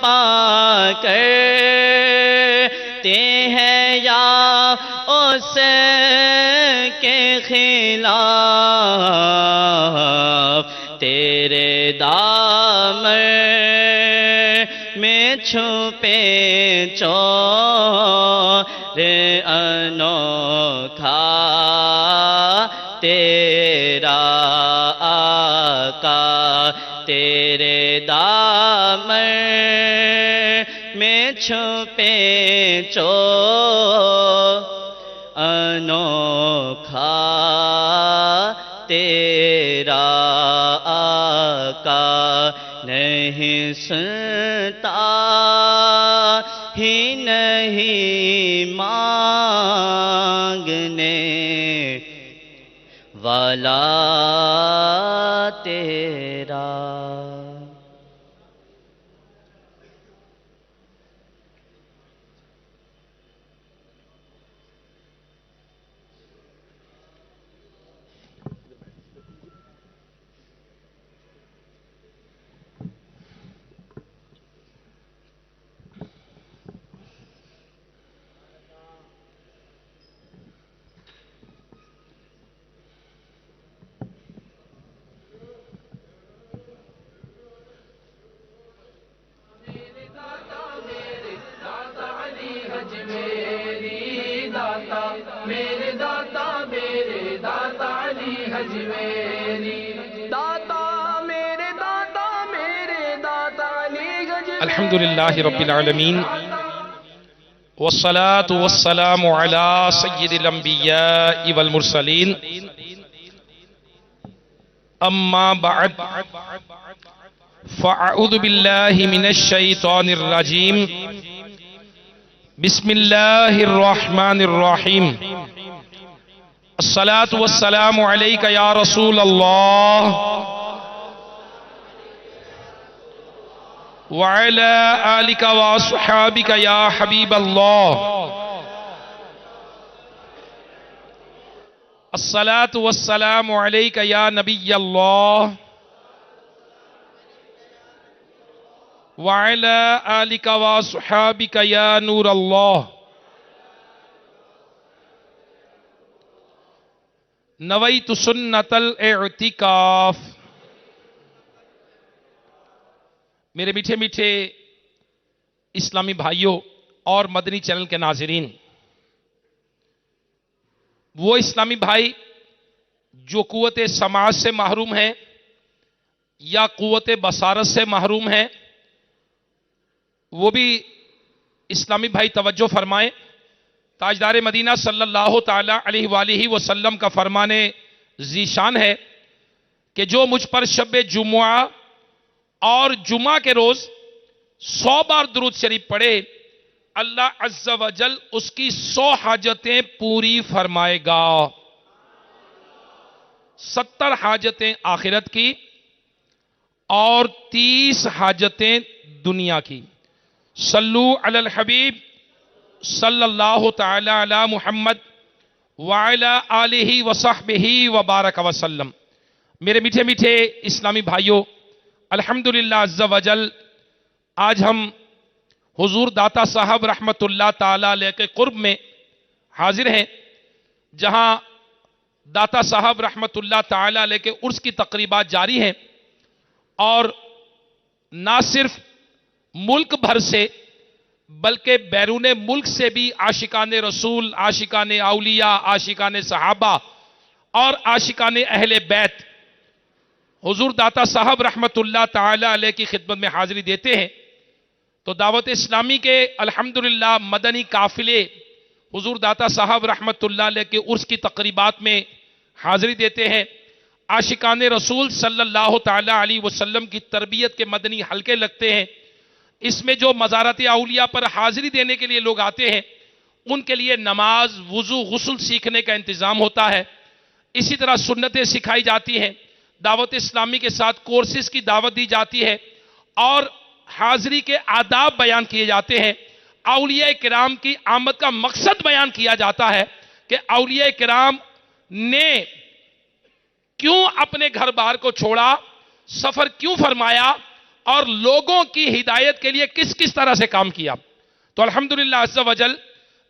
پا کرتے ہیں یا اس کے خلاف، تیرے دامن میں چھپے چور انوکھا تیرا آقا، تیرے دامن میں چھپے چور انوکھا تیرا آقا، نہیں سنتا ہی نہیں مانگنے والا تیرا۔ الحمدللہ رب العالمین، والصلاة والسلام على سید الانبیاء والمرسلین، اما بعد فاعوذ باللہ من الشیطان الرجیم، بسم اللہ الرحمن الرحیم، الصلاة والسلام علیک یا رسول اللہ وعلى آلك وأصحابك يا حبيب الله، الصلاة والسلام عليك يا نبي الله وعلى آلك وأصحابك يا نور الله۔ نويت سنة الاعتكاف۔ میرے میٹھے میٹھے اسلامی بھائیوں اور مدنی چینل کے ناظرین، وہ اسلامی بھائی جو قوت سماعت سے محروم ہیں یا قوت بصارت سے محروم ہیں، وہ بھی اسلامی بھائی توجہ فرمائیں۔ تاجدار مدینہ صلی اللہ تعالی علیہ وآلہ وسلم کا فرمان ذیشان ہے کہ جو مجھ پر شب جمعہ اور جمعہ کے روز 100 بار درود شریف پڑھے، اللہ عز و جل اس کی 100 حاجتیں پوری فرمائے گا۔ 70 حاجتیں آخرت کی اور 30 حاجتیں دنیا کی۔ صلو علی الحبیب صلی اللہ تعالی علی محمد وعلی آلہ وصحبہ وبارک وسلم۔ میرے میٹھے میٹھے اسلامی بھائیوں، الحمدللہ عز و جل آج ہم حضور داتا صاحب رحمت اللہ تعالی علیہ کے قرب میں حاضر ہیں، جہاں داتا صاحب رحمت اللہ تعالی علیہ کے عرس کی تقریبات جاری ہیں، اور نہ صرف ملک بھر سے بلکہ بیرون ملک سے بھی عاشقان رسول، عاشقان اولیاء، عاشقان صحابہ اور عاشقان اہل بیت حضور داتا صاحب رحمت اللہ تعالی علیہ کی خدمت میں حاضری دیتے ہیں۔ تو دعوت اسلامی کے الحمدللہ مدنی قافلے حضور داتا صاحب رحمت اللہ علیہ کے عرس کی تقریبات میں حاضری دیتے ہیں۔ عاشقان رسول صلی اللہ تعالی علیہ وسلم کی تربیت کے مدنی حلقے لگتے ہیں۔ اس میں جو مزارات اولیاء پر حاضری دینے کے لیے لوگ آتے ہیں، ان کے لیے نماز، وضو، غسل سیکھنے کا انتظام ہوتا ہے۔ اسی طرح سنتیں سکھائی جاتی ہیں، دعوت اسلامی کے ساتھ کورسز کی دعوت دی جاتی ہے، اور حاضری کے آداب بیان کیے جاتے ہیں۔ اولیاء کرام کی آمد کا مقصد بیان کیا جاتا ہے کہ اولیاء کرام نے کیوں اپنے گھر بار کو چھوڑا، سفر کیوں فرمایا، اور لوگوں کی ہدایت کے لیے کس کس طرح سے کام کیا. تو الحمدللہ عز و جل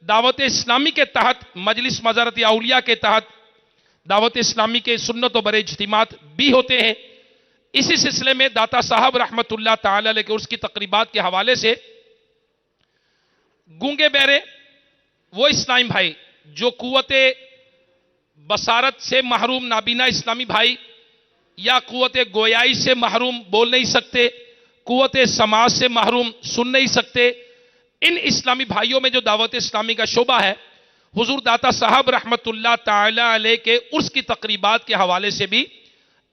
دعوت اسلامی کے تحت، مجلس مزارت اولیاء کے تحت دعوت اسلامی کے سنت و برے اجتماعات بھی ہوتے ہیں. اسی سلسلے میں داتا صاحب رحمت اللہ تعالی علیہ کے عرس کی تقریبات کے حوالے سے گونگے بہرے وہ اسلامی بھائی جو قوت بصارت سے محروم نابینا اسلامی بھائی یا قوت گویائی سے محروم بول نہیں سکتے، قوت سماعت سے محروم سن نہیں سکتے، ان اسلامی بھائیوں میں جو دعوت اسلامی کا شعبہ ہے، حضور داتا صاحب رحمت اللہ تعالی علیہ کے عرس کی تقریبات کے حوالے سے بھی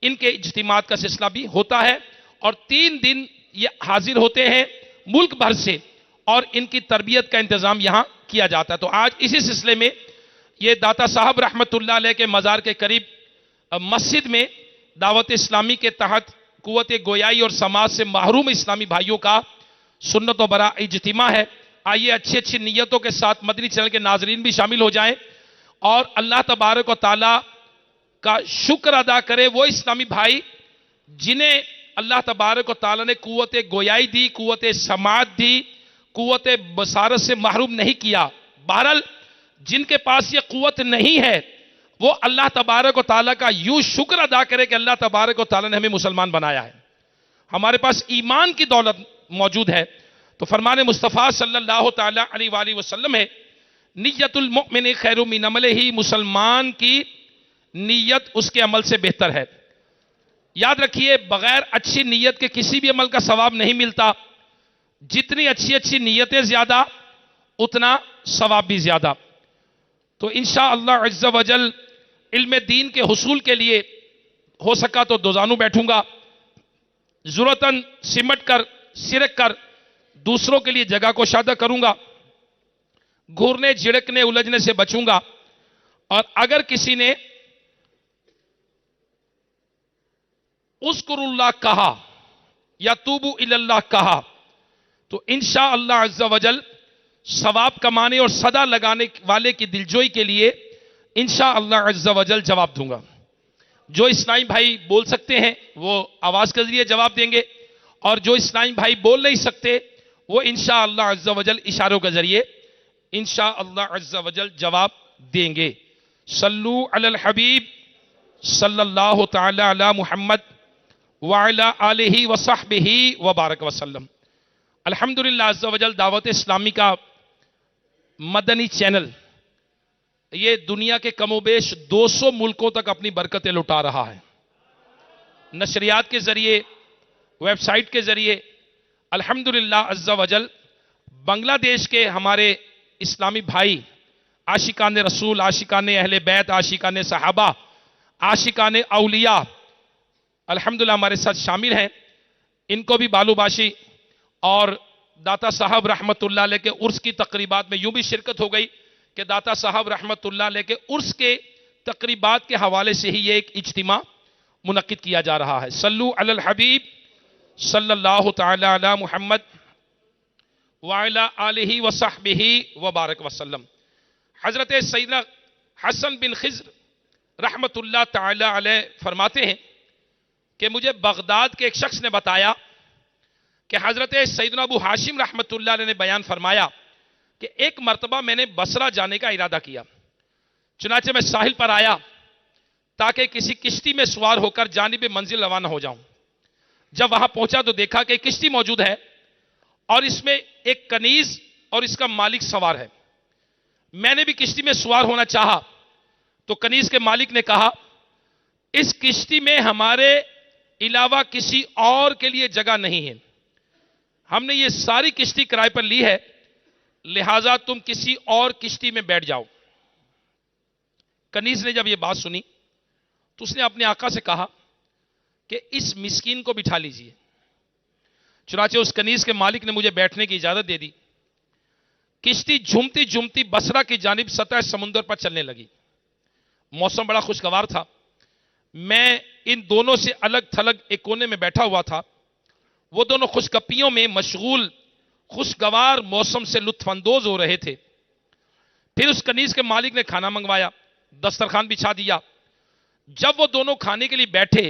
ان کے اجتماعات کا سلسلہ بھی ہوتا ہے، اور 3 دن یہ حاضر ہوتے ہیں ملک بھر سے، اور ان کی تربیت کا انتظام یہاں کیا جاتا ہے. تو آج اسی سلسلے میں یہ داتا صاحب رحمت اللہ علیہ کے مزار کے قریب مسجد میں دعوت اسلامی کے تحت قوت گویائی اور سماعت سے محروم اسلامی بھائیوں کا سنت و برا اجتماع ہے. آئیے اچھی اچھی نیتوں کے ساتھ مدنی چینل کے ناظرین بھی شامل ہو جائیں اور اللہ تبارک و تعالی کا شکر ادا کرے وہ اسلامی بھائی جنہیں اللہ تبارک و تعالی نے قوت گویائی دی، قوت سماعت دی، قوت بصارت سے محروم نہیں کیا. بہرحال جن کے پاس یہ قوت نہیں ہے وہ اللہ تبارک و تعالیٰ کا یوں شکر ادا کرے کہ اللہ تبارک و تعالیٰ نے ہمیں مسلمان بنایا ہے، ہمارے پاس ایمان کی دولت موجود ہے. تو فرمان مصطفیٰ صلی اللہ تعالیٰ علیہ وآلہ وسلم ہے، نیت المؤمن خیر من عملہ، مسلمان کی نیت اس کے عمل سے بہتر ہے. یاد رکھیے بغیر اچھی نیت کے کسی بھی عمل کا ثواب نہیں ملتا. جتنی اچھی نیتیں زیادہ اتنا ثواب بھی زیادہ. تو انشاءاللہ عز و جل علم دین کے حصول کے لیے ہو سکا تو دوزانو بیٹھوں گا، ضرورتاً سمٹ کر سرک کر دوسروں کے لیے جگہ کو شادہ کروں گا، گھورنے جھڑکنے الجھنے سے بچوں گا. اور اگر کسی نے اذکر اللہ کہا یا توبو الی اللہ کہا تو انشاءاللہ عز و جل ثواب کمانے اور صدا لگانے والے کی دلجوئی کے لیے انشاءاللہ عز و جل جواب دوں گا. جو اسلامی بھائی بول سکتے ہیں وہ آواز کے ذریعے جواب دیں گے، اور جو اسلامی بھائی بول نہیں سکتے وہ انشاءاللہ عز و جل اشاروں کے ذریعے انشاءاللہ عز و جل جواب دیں گے. صلو علی الحبیب صلی اللہ تعالی علی محمد وعلی آلہ وصحبہ وبارک وسلم. الحمدللہ عز و جل دعوت اسلامی کا مدنی چینل یہ دنیا کے کم و بیش 200 ملکوں تک اپنی برکتیں لٹا رہا ہے، نشریات کے ذریعے، ویب سائٹ کے ذریعے. الحمدللہ عز و جل بنگلہ دیش کے ہمارے اسلامی بھائی، عاشقان رسول، عاشقان اہل بیت، عاشقان صحابہ، عاشقان اولیاء الحمدللہ ہمارے ساتھ شامل ہیں. ان کو بھی بالو باشی اور داتا صاحب رحمت اللہ علیہ کے عرس کی تقریبات میں یوں بھی شرکت ہو گئی کہ داتا صاحب رحمت اللہ علیہ کے عرس کے تقریبات کے حوالے سے ہی یہ ایک اجتماع منعقد کیا جا رہا ہے. صلو علی الحبیب صلی اللہ تعالی علی محمد وعلی آلہ وصحبہ وبارک وسلم. حضرت سیدنا حسن بن خضر رحمت اللہ تعالی علیہ فرماتے ہیں کہ مجھے بغداد کے ایک شخص نے بتایا کہ حضرت سیدنا ابو ہاشم رحمت اللہ علیہ نے بیان فرمایا کہ ایک مرتبہ میں نے بصرہ جانے کا ارادہ کیا، چنانچہ میں ساحل پر آیا تاکہ کسی کشتی میں سوار ہو کر جانب منزل روانہ ہو جاؤں. جب وہاں پہنچا تو دیکھا کہ کشتی موجود ہے اور اس میں ایک کنیز اور اس کا مالک سوار ہے. میں نے بھی کشتی میں سوار ہونا چاہا تو کنیز کے مالک نے کہا اس کشتی میں ہمارے علاوہ کسی اور کے لیے جگہ نہیں ہے، ہم نے یہ ساری کشتی کرائے پر لی ہے، لہذا تم کسی اور کشتی میں بیٹھ جاؤ. کنیز نے جب یہ بات سنی تو اس نے اپنے آقا سے کہا کہ اس مسکین کو بٹھا لیجئے. چنانچہ اس کنیز کے مالک نے مجھے بیٹھنے کی اجازت دے دی. کشتی جھومتی جھومتی بصرہ کی جانب سطح سمندر پر چلنے لگی. موسم بڑا خوشگوار تھا. میں ان دونوں سے الگ تھلگ ایک کونے میں بیٹھا ہوا تھا. وہ دونوں خوش گپیوں میں مشغول خوشگوار موسم سے لطف اندوز ہو رہے تھے. پھر اس کنیز کے مالک نے کھانا منگوایا، دسترخوان بچھا دیا. جب وہ دونوں کھانے کے لیے بیٹھے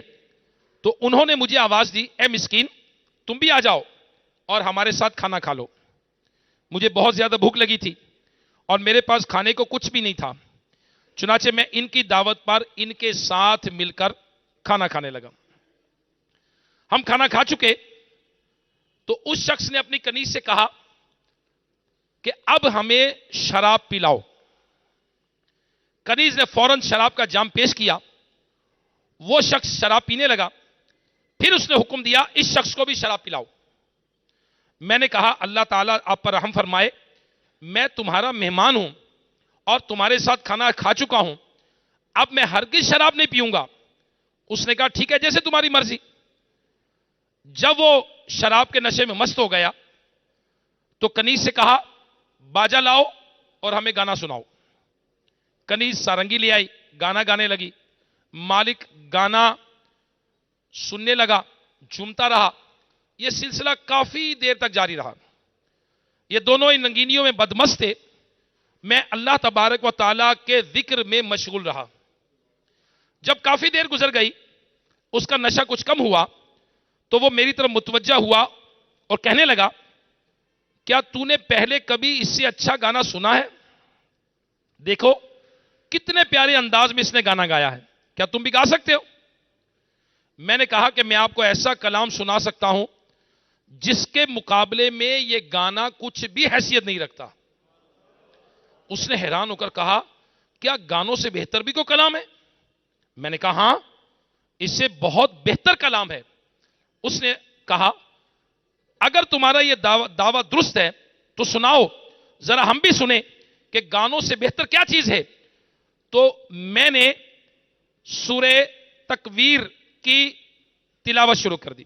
تو انہوں نے مجھے آواز دی، اے مسکین تم بھی آ جاؤ اور ہمارے ساتھ کھانا کھا لو. مجھے بہت زیادہ بھوک لگی تھی اور میرے پاس کھانے کو کچھ بھی نہیں تھا. چنانچہ میں ان کی دعوت پر ان کے ساتھ مل کر کھانا کھانے لگا. ہم کھانا کھا چکے تو اس شخص نے اپنی کنیز سے کہا کہ اب ہمیں شراب پلاؤ. کنیز نے فوراً شراب کا جام پیش کیا. وہ شخص شراب پینے لگا. پھر اس نے حکم دیا اس شخص کو بھی شراب پلاؤ. میں نے کہا اللہ تعالیٰ آپ پر رحم فرمائے, میں تمہارا مہمان ہوں اور تمہارے ساتھ کھانا کھا چکا ہوں, اب میں ہرگز شراب نہیں پیوں گا. اس نے کہا ٹھیک ہے جیسے تمہاری مرضی. جب وہ شراب کے نشے میں مست ہو گیا تو کنیز سے کہا باجا لاؤ اور ہمیں گانا سناؤ. کنیز سارنگی لے آئی, گانا گانے لگی. مالک گانا سننے لگا, جھومتا رہا. یہ سلسلہ کافی دیر تک جاری رہا. یہ دونوں ان رنگینیوں میں بدمست تھے. میں اللہ تبارک و تعالیٰ کے ذکر میں مشغول رہا. جب کافی دیر گزر گئی, اس کا نشہ کچھ کم ہوا تو وہ میری طرف متوجہ ہوا اور کہنے لگا کیا تو نے پہلے کبھی اس سے اچھا گانا سنا ہے؟ دیکھو کتنے پیارے انداز میں اس نے گانا گایا ہے, کیا تم بھی گا سکتے ہو؟ میں نے کہا کہ میں آپ کو ایسا کلام سنا سکتا ہوں جس کے مقابلے میں یہ گانا کچھ بھی حیثیت نہیں رکھتا. اس نے حیران ہو کر کہا کیا گانوں سے بہتر بھی کوئی کلام ہے؟ میں نے کہا ہاں اس سے بہت بہتر کلام ہے. اس نے کہا اگر تمہارا یہ دعویٰ درست ہے تو سناؤ, ذرا ہم بھی سنیں کہ گانوں سے بہتر کیا چیز ہے. تو میں نے سورہ تکویر کی تلاوت شروع کر دی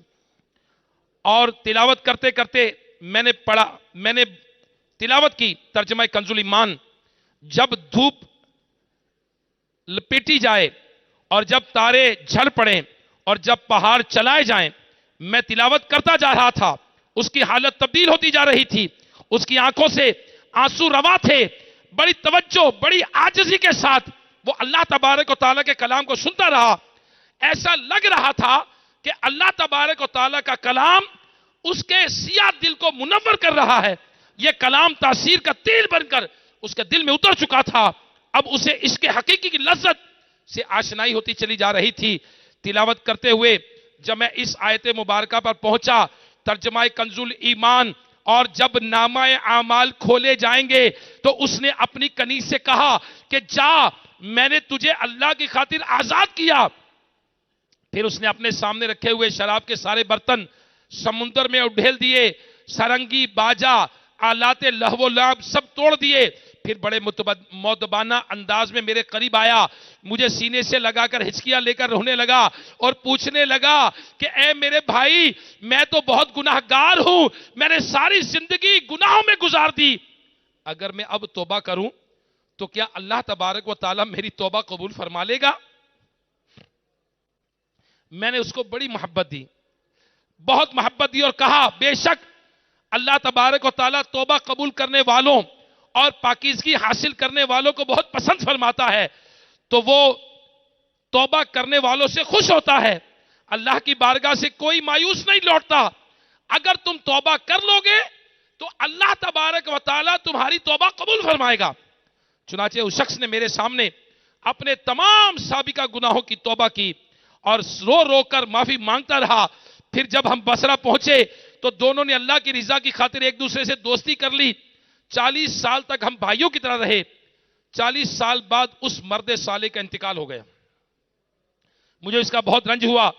اور تلاوت کرتے کرتے میں نے تلاوت کی ترجمہ کنز الایمان. جب دھوپ لپیٹی جائے اور جب تارے جھل پڑیں اور جب پہاڑ چلائے جائیں, میں تلاوت کرتا جا رہا تھا. اس کی حالت تبدیل ہوتی جا رہی تھی. اس کی آنکھوں سے آنسو روا تھے. بڑی توجہ, بڑی عاجزی کے ساتھ وہ اللہ تبارک و تعالیٰ کے کلام کو سنتا رہا. ایسا لگ رہا تھا کہ اللہ تبارک و تعالیٰ کا کلام اس کے سیاہ دل کو منور کر رہا ہے. یہ کلام تاثیر کا تیل بن کر اس کے دل میں اتر چکا تھا. اب اسے عشق حقیقی کی لذت سے آشنائی ہوتی چلی جا رہی تھی. تلاوت کرتے ہوئے جب میں اس آیت مبارکہ پر پہنچا, ترجمہ کنز الایمان, اور جب نامہ اعمال کھولے جائیں گے تو اس نے اپنی کنیز سے کہا کہ جا, میں نے تجھے اللہ کی خاطر آزاد کیا. پھر اس نے اپنے سامنے رکھے ہوئے شراب کے سارے برتن سمندر میں اڈھیل دیے. سرنگی, باجا, آلات لہو و لعب سب توڑ دیے. پھر بڑے مؤدبانہ انداز میں میرے قریب آیا, مجھے سینے سے لگا کر ہچکیاں لے کر رونے لگا اور پوچھنے لگا کہ اے میرے بھائی, میں تو بہت گناہگار ہوں, میں نے ساری زندگی گناہوں میں گزار دی. اگر میں اب توبہ کروں تو کیا اللہ تبارک و تعالیٰ میری توبہ قبول فرما لے گا؟ میں نے اس کو بڑی محبت دی, بہت محبت دی, اور کہا بے شک اللہ تبارک و تعالیٰ توبہ قبول کرنے والوں اور پاکیزگی حاصل کرنے والوں کو بہت پسند فرماتا ہے. تو وہ توبہ کرنے والوں سے خوش ہوتا ہے. اللہ کی بارگاہ سے کوئی مایوس نہیں لوٹتا. اگر تم توبہ کر لو گے تو اللہ تبارک و تعالیٰ تمہاری توبہ قبول فرمائے گا. چنانچہ اس شخص نے میرے سامنے اپنے تمام سابقہ گناہوں کی توبہ کی اور رو رو کر معافی مانگتا رہا. پھر جب ہم بصرہ پہنچے تو دونوں نے اللہ کی رضا کی خاطر ایک دوسرے سے دوستی کر لی. 40 سال تک ہم بھائیوں کی طرح رہے. 40 سال بعد اس مرد صالح کا انتقال ہو گیا. مجھے اس کا بہت رنج ہوا.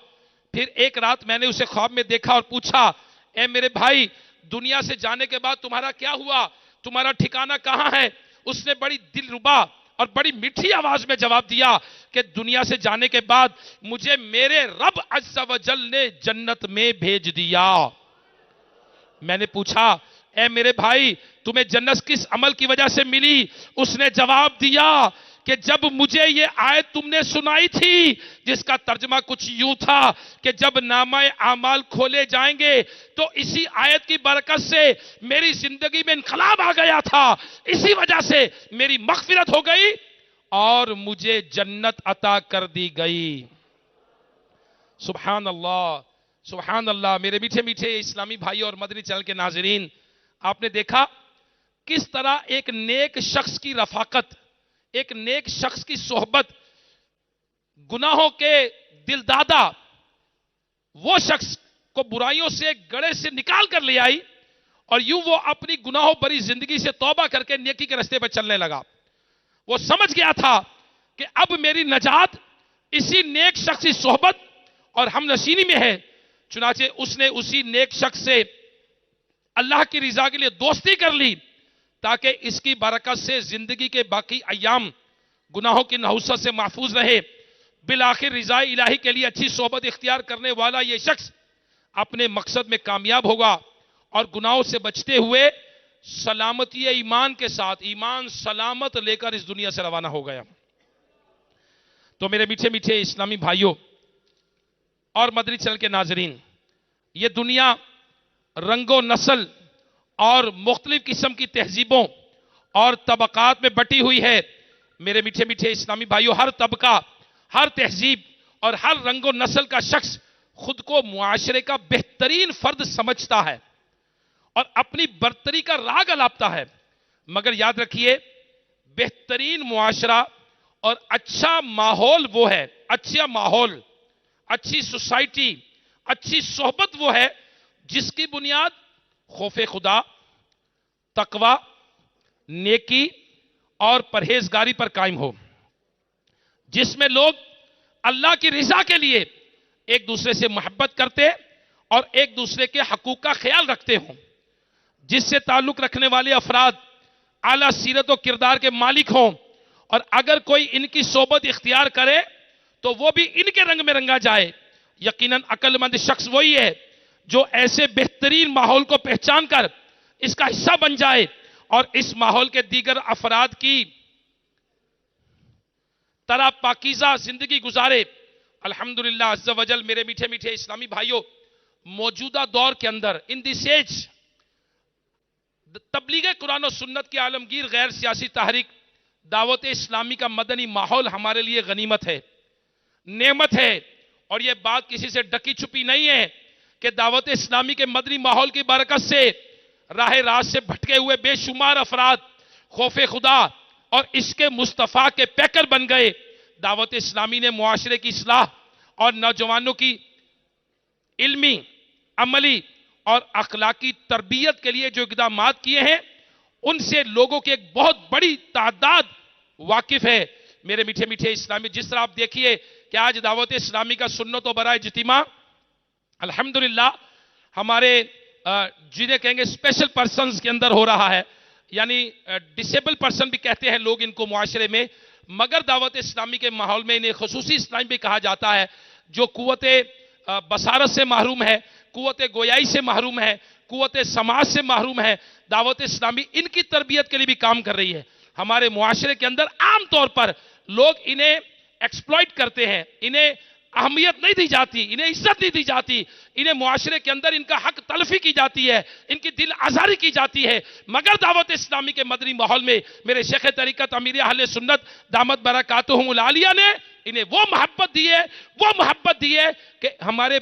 پھر ایک رات میں نے اسے خواب میں دیکھا اور پوچھا اے میرے بھائی, دنیا سے جانے کے بعد تمہارا کیا ہوا, تمہارا ٹھکانہ کہاں ہے؟ اس نے بڑی دلربا اور بڑی میٹھی آواز میں جواب دیا کہ دنیا سے جانے کے بعد مجھے میرے رب عز و جل نے جنت میں بھیج دیا. میں نے پوچھا اے میرے بھائی, تمہیں جنت کس عمل کی وجہ سے ملی؟ اس نے جواب دیا کہ جب مجھے یہ آیت تم نے سنائی تھی جس کا ترجمہ کچھ یوں تھا کہ جب نامہ اعمال کھولے جائیں گے تو اسی آیت کی برکت سے میری زندگی میں انقلاب آ گیا تھا, اسی وجہ سے میری مغفرت ہو گئی اور مجھے جنت عطا کر دی گئی. سبحان اللہ. سبحان اللہ. میرے میٹھے میٹھے اسلامی بھائی اور مدنی چینل کے ناظرین، آپ نے دیکھا کس طرح ایک نیک شخص کی رفاقت، ایک نیک شخص کی صحبت گناہوں کے دل دادا وہ شخص کو برائیوں سے گڑھے سے نکال کر لے آئی، اور یوں وہ اپنی گناہوں بری زندگی سے توبہ کر کے نیکی کے راستے پر چلنے لگا. وہ سمجھ گیا تھا کہ اب میری نجات اسی نیک شخص کی صحبت اور ہم نشینی میں ہے. چنانچہ اس نے اسی نیک شخص سے اللہ کی رضا کے لیے دوستی کر لی تاکہ اس کی برکت سے زندگی کے باقی ایام گناہوں کی نحوست سے محفوظ رہے. بالآخر رضا الہی کے لیے اچھی صحبت اختیار کرنے والا یہ شخص اپنے مقصد میں کامیاب ہوگا اور گناہوں سے بچتے ہوئے سلامتی ایمان کے ساتھ ایمان سلامت لے کر اس دنیا سے روانہ ہو گیا. تو میرے میٹھے میٹھے اسلامی بھائیوں اور مدنی چینل کے ناظرین، یہ دنیا رنگ و نسل اور مختلف قسم کی تہذیبوں اور طبقات میں بٹی ہوئی ہے. میرے میٹھے میٹھے اسلامی بھائیوں، ہر طبقہ، ہر تہذیب اور ہر رنگ و نسل کا شخص خود کو معاشرے کا بہترین فرد سمجھتا ہے اور اپنی برتری کا راگ الاپتا ہے. مگر یاد رکھیے، بہترین معاشرہ اور اچھا ماحول وہ ہے، اچھا ماحول، اچھی سوسائٹی، اچھی صحبت وہ ہے جس کی بنیاد خوف خدا، تقوی، نیکی اور پرہیزگاری پر قائم ہو، جس میں لوگ اللہ کی رضا کے لیے ایک دوسرے سے محبت کرتے اور ایک دوسرے کے حقوق کا خیال رکھتے ہوں، جس سے تعلق رکھنے والے افراد اعلیٰ سیرت و کردار کے مالک ہوں، اور اگر کوئی ان کی صحبت اختیار کرے تو وہ بھی ان کے رنگ میں رنگا جائے. یقیناً عقل مند شخص وہی ہے جو ایسے بہترین ماحول کو پہچان کر اس کا حصہ بن جائے اور اس ماحول کے دیگر افراد کی طرح پاکیزہ زندگی گزارے. الحمدللہ عز و جل میرے میٹھے میٹھے اسلامی بھائیوں، موجودہ دور کے اندر ان دس ایج تبلیغ قرآن و سنت کی عالمگیر غیر سیاسی تحریک دعوت اسلامی کا مدنی ماحول ہمارے لیے غنیمت ہے، نعمت ہے. اور یہ بات کسی سے ڈکی چھپی نہیں ہے کہ دعوت اسلامی کے مدنی ماحول کی برکت سے راہ راست سے بھٹکے ہوئے بے شمار افراد خوف خدا اور عشق مصطفیٰ کے پیکر بن گئے. دعوت اسلامی نے معاشرے کی اصلاح اور نوجوانوں کی علمی، عملی اور اخلاقی تربیت کے لیے جو اقدامات کیے ہیں ان سے لوگوں کی ایک بہت بڑی تعداد واقف ہے. میرے میٹھے میٹھے اسلامی، جس طرح آپ دیکھیے کہ آج دعوت اسلامی کا سنت و برائے اجتماع الحمدللہ ہمارے جنہیں کہیں گے اسپیشل پرسنز کے اندر ہو رہا ہے، یعنی ڈسیبل پرسن بھی کہتے ہیں لوگ ان کو معاشرے میں، مگر دعوت اسلامی کے ماحول میں انہیں خصوصی اسلام بھی کہا جاتا ہے، جو قوت بصارت سے محروم ہے، قوت گویائی سے محروم ہے، قوت سماعت سے محروم ہے. دعوت اسلامی ان کی تربیت کے لیے بھی کام کر رہی ہے. ہمارے معاشرے کے اندر عام طور پر لوگ انہیں ایکسپلائٹ کرتے ہیں، انہیں اہمیت نہیں دی جاتی، انہیں عزت نہیں دی جاتی، انہیں معاشرے کے اندر ان کا حق تلفی کی جاتی ہے، ان کی دل آزاری کی جاتی ہے. مگر دعوت اسلامی کے مدنی ماحول میں میرے شیخ طریقت امیر اہل سنت دامت برکاتہم العالیہ نے انہیں وہ محبت دی ہے کہ ہمارے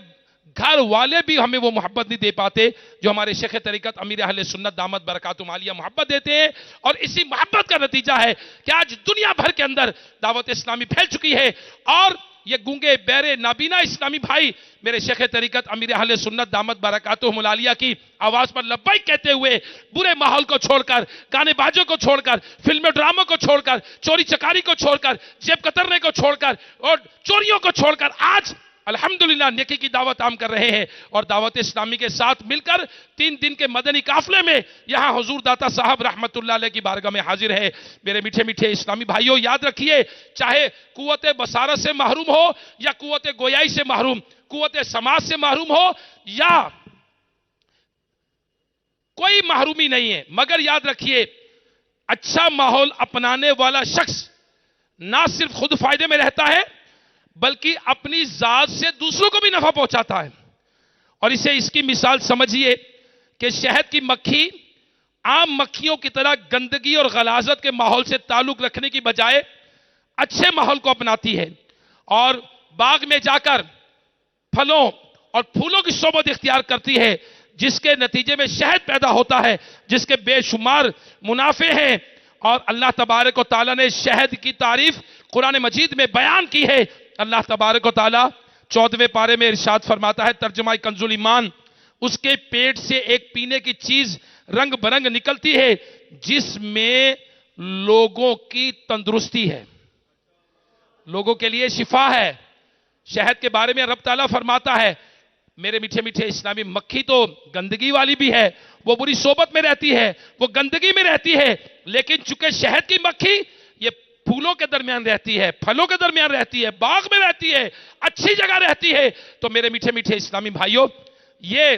گھر والے بھی ہمیں وہ محبت نہیں دے پاتے جو ہمارے شیخ طریقت امیر اہل سنت دامت برکاتہم العالیہ محبت دیتے ہیں. اور اسی محبت کا نتیجہ ہے کہ آج دنیا بھر کے اندر دعوت اسلامی پھیل چکی ہے، اور یہ گونگے بہرے نابینا اسلامی بھائی میرے شیخ طریقت امیر اہل سنت دامت برکاتہم العالیہ کی آواز پر لبیک کہتے ہوئے برے ماحول کو چھوڑ کر، گانے بازوں کو چھوڑ کر، فلم ڈراموں کو چھوڑ کر، چوری چکاری کو چھوڑ کر، جیب کترنے کو چھوڑ کر اور چوریوں کو چھوڑ کر آج الحمدللہ نیکی کی دعوت عام کر رہے ہیں. اور دعوت اسلامی کے ساتھ مل کر 3 دن کے مدنی قافلے میں یہاں حضور داتا صاحب رحمت اللہ علیہ کی بارگاہ میں حاضر ہے. میرے میٹھے میٹھے اسلامی بھائیوں، یاد رکھیے، چاہے قوت بصارت سے محروم ہو یا قوت گویائی سے محروم، قوت سماعت سے محروم ہو یا کوئی محرومی نہیں ہے، مگر یاد رکھیے اچھا ماحول اپنانے والا شخص نہ صرف خود فائدے میں رہتا ہے بلکہ اپنی ذات سے دوسروں کو بھی نفع پہنچاتا ہے. اور اس کی مثال سمجھیے کہ شہد کی مکھی عام مکھیوں کی طرح گندگی اور غلاظت کے ماحول سے تعلق رکھنے کی بجائے اچھے ماحول کو اپناتی ہے اور باغ میں جا کر پھلوں اور پھولوں کی صحبت اختیار کرتی ہے، جس کے نتیجے میں شہد پیدا ہوتا ہے، جس کے بے شمار منافع ہیں. اور اللہ تبارک و تعالیٰ نے شہد کی تعریف قرآن مجید میں بیان کی ہے. اللہ تبارک و تعالیٰ 14ویں پارے میں ارشاد فرماتا ہے، ترجمہ کنز ایمان، اس کے پیٹ سے ایک پینے کی چیز رنگ برنگ نکلتی ہے جس میں لوگوں کی تندرستی ہے، لوگوں کے لیے شفا ہے. شہد کے بارے میں رب تعالیٰ فرماتا ہے، میرے میٹھے میٹھے اسلامی، مکھی تو گندگی والی بھی ہے، وہ بری صحبت میں رہتی ہے، وہ گندگی میں رہتی ہے، لیکن چونکہ شہد کی مکھی یہ پھولوں کے درمیان رہتی ہے، پھلوں کے درمیان رہتی ہے، باغ میں رہتی ہے، اچھی جگہ رہتی ہے. تو میرے میٹھے میٹھے اسلامی بھائیوں، یہ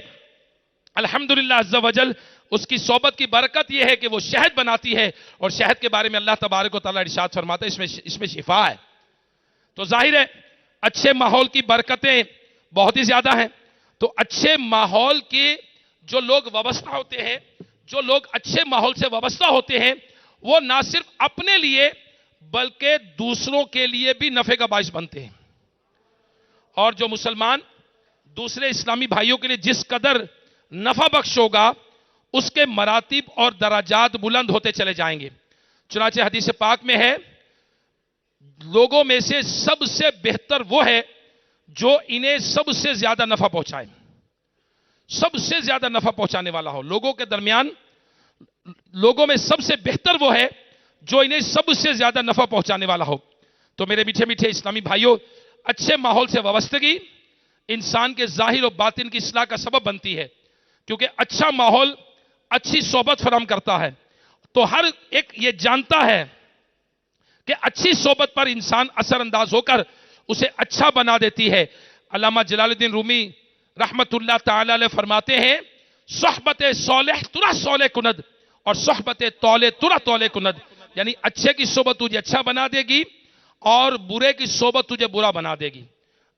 الحمدللہ عز و جل اس کی صحبت کی برکت یہ ہے کہ وہ شہد بناتی ہے، اور شہد کے بارے میں اللہ تبارک و تعالیٰ ارشاد فرماتا ہے اس میں شفا ہے. تو ظاہر ہے اچھے ماحول کی برکتیں بہت ہی زیادہ ہیں. تو اچھے ماحول کے جو لوگ وابستہ ہوتے ہیں، جو لوگ اچھے ماحول سے وابستہ ہوتے ہیں، وہ نہ صرف اپنے لیے بلکہ دوسروں کے لیے بھی نفع کا باعث بنتے ہیں. اور جو مسلمان دوسرے اسلامی بھائیوں کے لیے جس قدر نفع بخش ہوگا، اس کے مراتب اور درجات بلند ہوتے چلے جائیں گے. چنانچہ حدیث پاک میں ہے، لوگوں میں سے سب سے بہتر وہ ہے جو انہیں سب سے زیادہ نفع پہنچائے، سب سے زیادہ نفع پہنچانے والا ہو. لوگوں کے درمیان لوگوں میں سب سے بہتر وہ ہے جو انہیں سب سے زیادہ نفع پہنچانے والا ہو. تو میرے میٹھے میٹھے اسلامی بھائیوں، اچھے ماحول سے وابستگی انسان کے ظاہر و باطن کی اصلاح کا سبب بنتی ہے، کیونکہ اچھا ماحول اچھی صحبت فراہم کرتا ہے. تو ہر ایک یہ جانتا ہے کہ اچھی صحبت پر انسان اثر انداز ہو کر اسے اچھا بنا دیتی ہے. علامہ جلال الدین رومی رحمت اللہ تعالی علیہ فرماتے ہیں، صحبت صالح ترا صالح کند اور صحبت طالح ترا طالح کند. یعنی اچھے کی صحبت تجھے اچھا بنا دے گی اور برے کی صحبت تجھے برا بنا دے گی.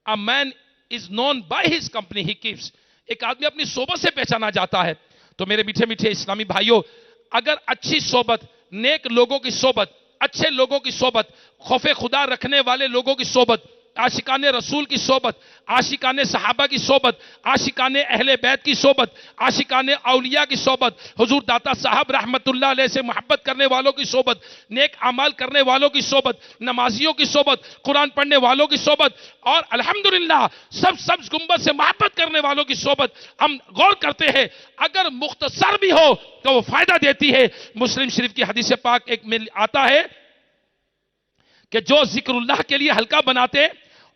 A man is known by his company he keeps. ایک آدمی اپنی صحبت سے پہچانا جاتا ہے. تو میرے میٹھے میٹھے اسلامی بھائیوں، اگر اچھی صحبت، نیک لوگوں کی صحبت، اچھے لوگوں کی صحبت، خوف خدا رکھنے والے لوگوں کی صحبت، عاشقان رسول کی صحبت، عاشقان صحابہ کی صحبت، عاشقان اہل بیت کی صحبت، عاشقان اولیاء کی صحبت، حضور داتا صاحب رحمت اللہ علیہ سے محبت کرنے والوں کی صحبت، نیک اعمال کرنے والوں کی صحبت، نمازیوں کی صحبت، قرآن پڑھنے والوں کی صحبت، اور الحمدللہ سبز گنبد سے محبت کرنے والوں کی صحبت ہم غور کرتے ہیں. اگر مختصر بھی ہو تو وہ فائدہ دیتی ہے. مسلم شریف کی حدیث پاک ایک میں آتا ہے کہ جو ذکر اللہ کے لیے ہلکا بناتے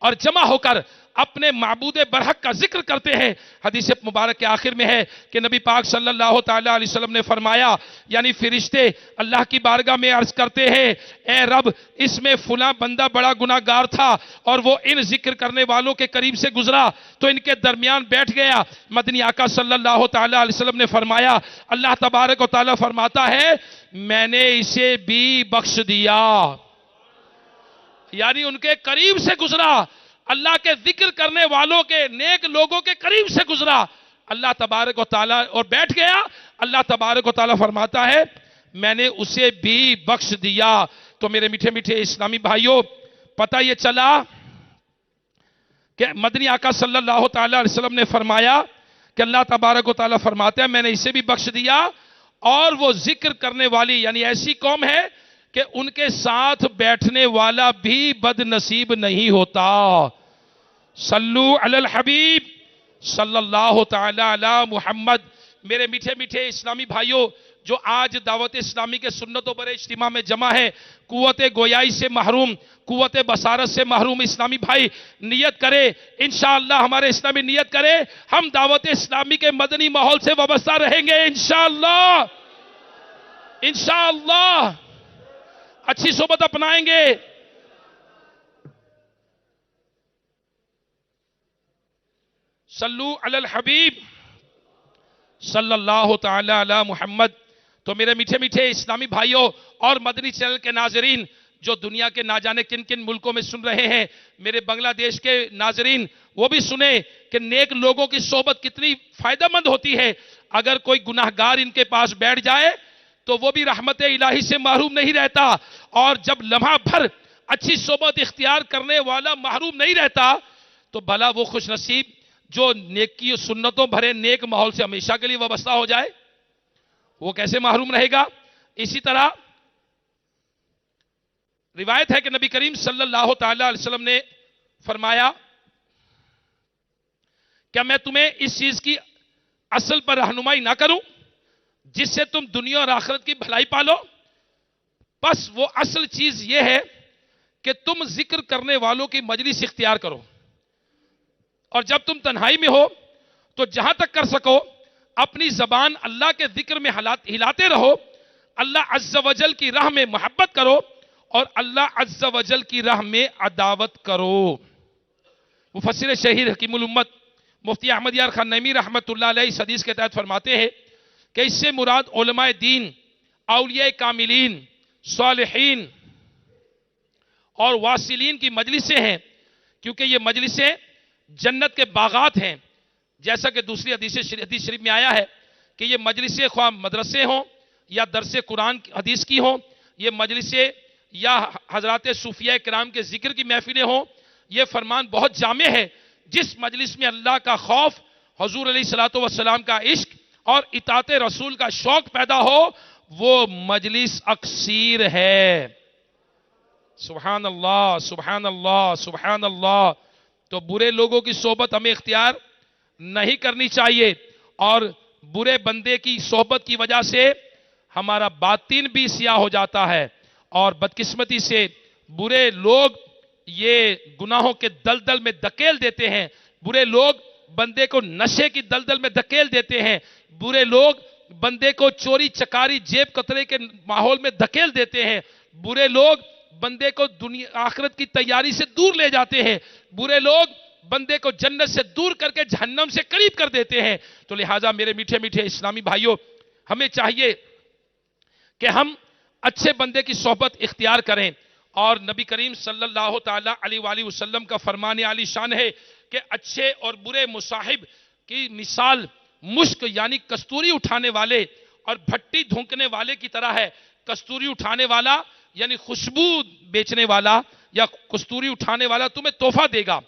اور جمع ہو کر اپنے معبود برحق کا ذکر کرتے ہیں. حدیث مبارک کے آخر میں ہے کہ نبی پاک صلی اللہ تعالی علیہ وسلم نے فرمایا، یعنی فرشتے اللہ کی بارگاہ میں عرض کرتے ہیں، اے رب، اس میں فلاں بندہ بڑا گناہگار تھا اور وہ ان ذکر کرنے والوں کے قریب سے گزرا تو ان کے درمیان بیٹھ گیا. مدنی آقا صلی اللہ تعالی علیہ وسلم نے فرمایا، اللہ تبارک و تعالی فرماتا ہے میں نے اسے بھی بخش دیا. یعنی ان کے قریب سے گزرا، اللہ کے ذکر کرنے والوں کے، نیک لوگوں کے قریب سے گزرا اللہ تبارک و تعالیٰ اور بیٹھ گیا. اللہ تبارک و تعالیٰ فرماتا ہے میں نے اسے بھی بخش دیا. تو میرے میٹھے میٹھے اسلامی بھائیوں، پتہ یہ چلا کہ مدنی آقا صلی اللہ تعالیٰ علیہ وسلم نے فرمایا کہ اللہ تبارک و تعالیٰ فرماتے ہیں میں نے اسے بھی بخش دیا، اور وہ ذکر کرنے والی یعنی ایسی قوم ہے کہ ان کے ساتھ بیٹھنے والا بھی بد نصیب نہیں ہوتا. صلو علی الحبیب صلی اللہ تعالی علی محمد. میرے میٹھے میٹھے اسلامی بھائیوں، جو آج دعوت اسلامی کے سنت و بر اجتماع میں جمع ہے، قوت گویائی سے محروم، قوت بصارت سے محروم اسلامی بھائی نیت کرے، انشاءاللہ ہمارے اسلامی نیت کرے، ہم دعوت اسلامی کے مدنی ماحول سے وابستہ رہیں گے انشاءاللہ. انشاءاللہ اچھی صحبت اپنائیں گے. صلو علی الحبیب صلی اللہ تعالی علی محمد. تو میرے میٹھے میٹھے اسلامی بھائیوں اور مدنی چینل کے ناظرین جو دنیا کے نہ جانے کن کن ملکوں میں سن رہے ہیں، میرے بنگلہ دیش کے ناظرین وہ بھی سنیں کہ نیک لوگوں کی صحبت کتنی فائدہ مند ہوتی ہے. اگر کوئی گناہگار ان کے پاس بیٹھ جائے تو وہ بھی رحمت الہی سے محروم نہیں رہتا، اور جب لمحہ بھر اچھی صحبت اختیار کرنے والا محروم نہیں رہتا تو بھلا وہ خوش نصیب جو نیکی و سنتوں بھرے نیک ماحول سے ہمیشہ کے لیے وابستہ ہو جائے وہ کیسے محروم رہے گا؟ اسی طرح روایت ہے کہ نبی کریم صلی اللہ تعالی علیہ وسلم نے فرمایا، کیا میں تمہیں اس چیز کی اصل پر رہنمائی نہ کروں جس سے تم دنیا اور آخرت کی بھلائی پالو؟ بس وہ اصل چیز یہ ہے کہ تم ذکر کرنے والوں کی مجلس اختیار کرو، اور جب تم تنہائی میں ہو تو جہاں تک کر سکو اپنی زبان اللہ کے ذکر میں ہلاتے رہو، اللہ عز و جل کی راہ میں محبت کرو اور اللہ عز و جل کی راہ میں عداوت کرو۔ مفسر شہیر حکیم الامت مفتی احمد یار خان نعیمی رحمت اللہ علیہ اس حدیث کے تحت فرماتے ہیں کہ اس سے مراد علماء دین، اولیاء کاملین، صالحین اور واصلین کی مجلسیں ہیں، کیونکہ یہ مجلسیں جنت کے باغات ہیں، جیسا کہ دوسری حدیث شریف میں آیا ہے کہ یہ مجلسیں خواہ مدرسے ہوں یا درس قرآن حدیث کی ہوں، یہ مجلسیں یا حضرات صوفیاء کرام کے ذکر کی محفلیں ہوں، یہ فرمان بہت جامع ہے۔ جس مجلس میں اللہ کا خوف، حضور علیہ الصلوۃ والسلام کا عشق اور اطاعت رسول کا شوق پیدا ہو، وہ مجلس اکثیر ہے۔ سبحان اللہ، سبحان اللہ، سبحان اللہ۔ تو برے لوگوں کی صحبت ہمیں اختیار نہیں کرنی چاہیے، اور برے بندے کی صحبت کی وجہ سے ہمارا باطن بھی سیاہ ہو جاتا ہے، اور بدقسمتی سے برے لوگ یہ گناہوں کے دلدل میں دھکیل دیتے ہیں، برے لوگ بندے کو نشے کی دلدل میں دھکیل دیتے ہیں، برے لوگ بندے کو چوری چکاری جیب کترے کے ماحول میں دھکیل دیتے ہیں، برے لوگ بندے کو دنیا آخرت کی تیاری سے دور لے جاتے ہیں، برے لوگ بندے کو جنت سے دور کر کے جہنم سے قریب کر دیتے ہیں۔ تو لہٰذا میرے میٹھے میٹھے اسلامی بھائیوں، ہمیں چاہیے کہ ہم اچھے بندے کی صحبت اختیار کریں، اور نبی کریم صلی اللہ تعالی علیہ وآلہ وسلم کا فرمان عالی شان ہے کہ اچھے اور برے مصاحب کی مثال مشک یعنی کستوری اٹھانے والے اور بھٹی دھونکنے والے کی طرح ہے۔ کستوری اٹھانے والا یعنی خوشبو بیچنے والا یا کستوری اٹھانے والا تمہیں تحفہ دے گا،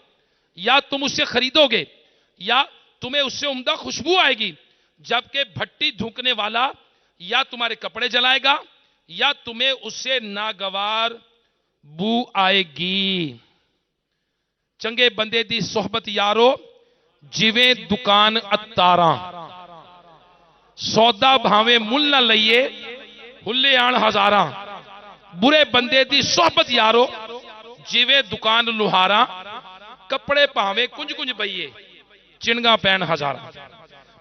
یا تم اس سے خریدو گے یا تمہیں اس سے عمدہ خوشبو آئے گی، جبکہ بھٹی دھونکنے والا یا تمہارے کپڑے جلائے گا یا تمہیں اس سے ناگوار بو آئے گی۔ چنگے بندے دی صحبت یارو جیویں دکان اتاراں، سودا بھاویں مل نہ لئیے ہلے آن ہزاراں۔ برے بندے دی صحبت یارو جیویں دکان لوہاراں، کپڑے پاویں کنج کنج بئیے چنگا پین ہزاراں۔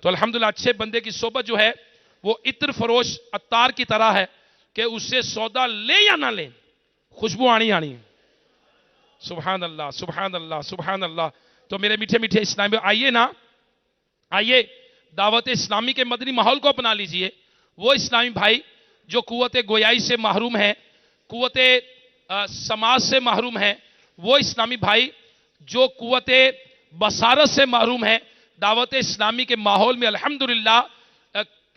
تو الحمدللہ اچھے بندے کی صحبت جو ہے وہ عطر فروش عطار کی طرح ہے کہ اس سے سودا لے یا نہ لیں خوشبو آنی آنی۔ سبحان اللہ، سبحان اللہ، سبحان اللہ۔ تو میرے میٹھے میٹھے اسلامی آئیے نا، آئیے دعوت اسلامی کے مدنی ماحول کو اپنا لیجئے۔ وہ اسلامی بھائی جو قوت گویائی سے محروم ہیں، قوت سماج سے محروم ہیں، وہ اسلامی بھائی جو قوت بصارت سے محروم ہیں، دعوت اسلامی کے ماحول میں الحمدللہ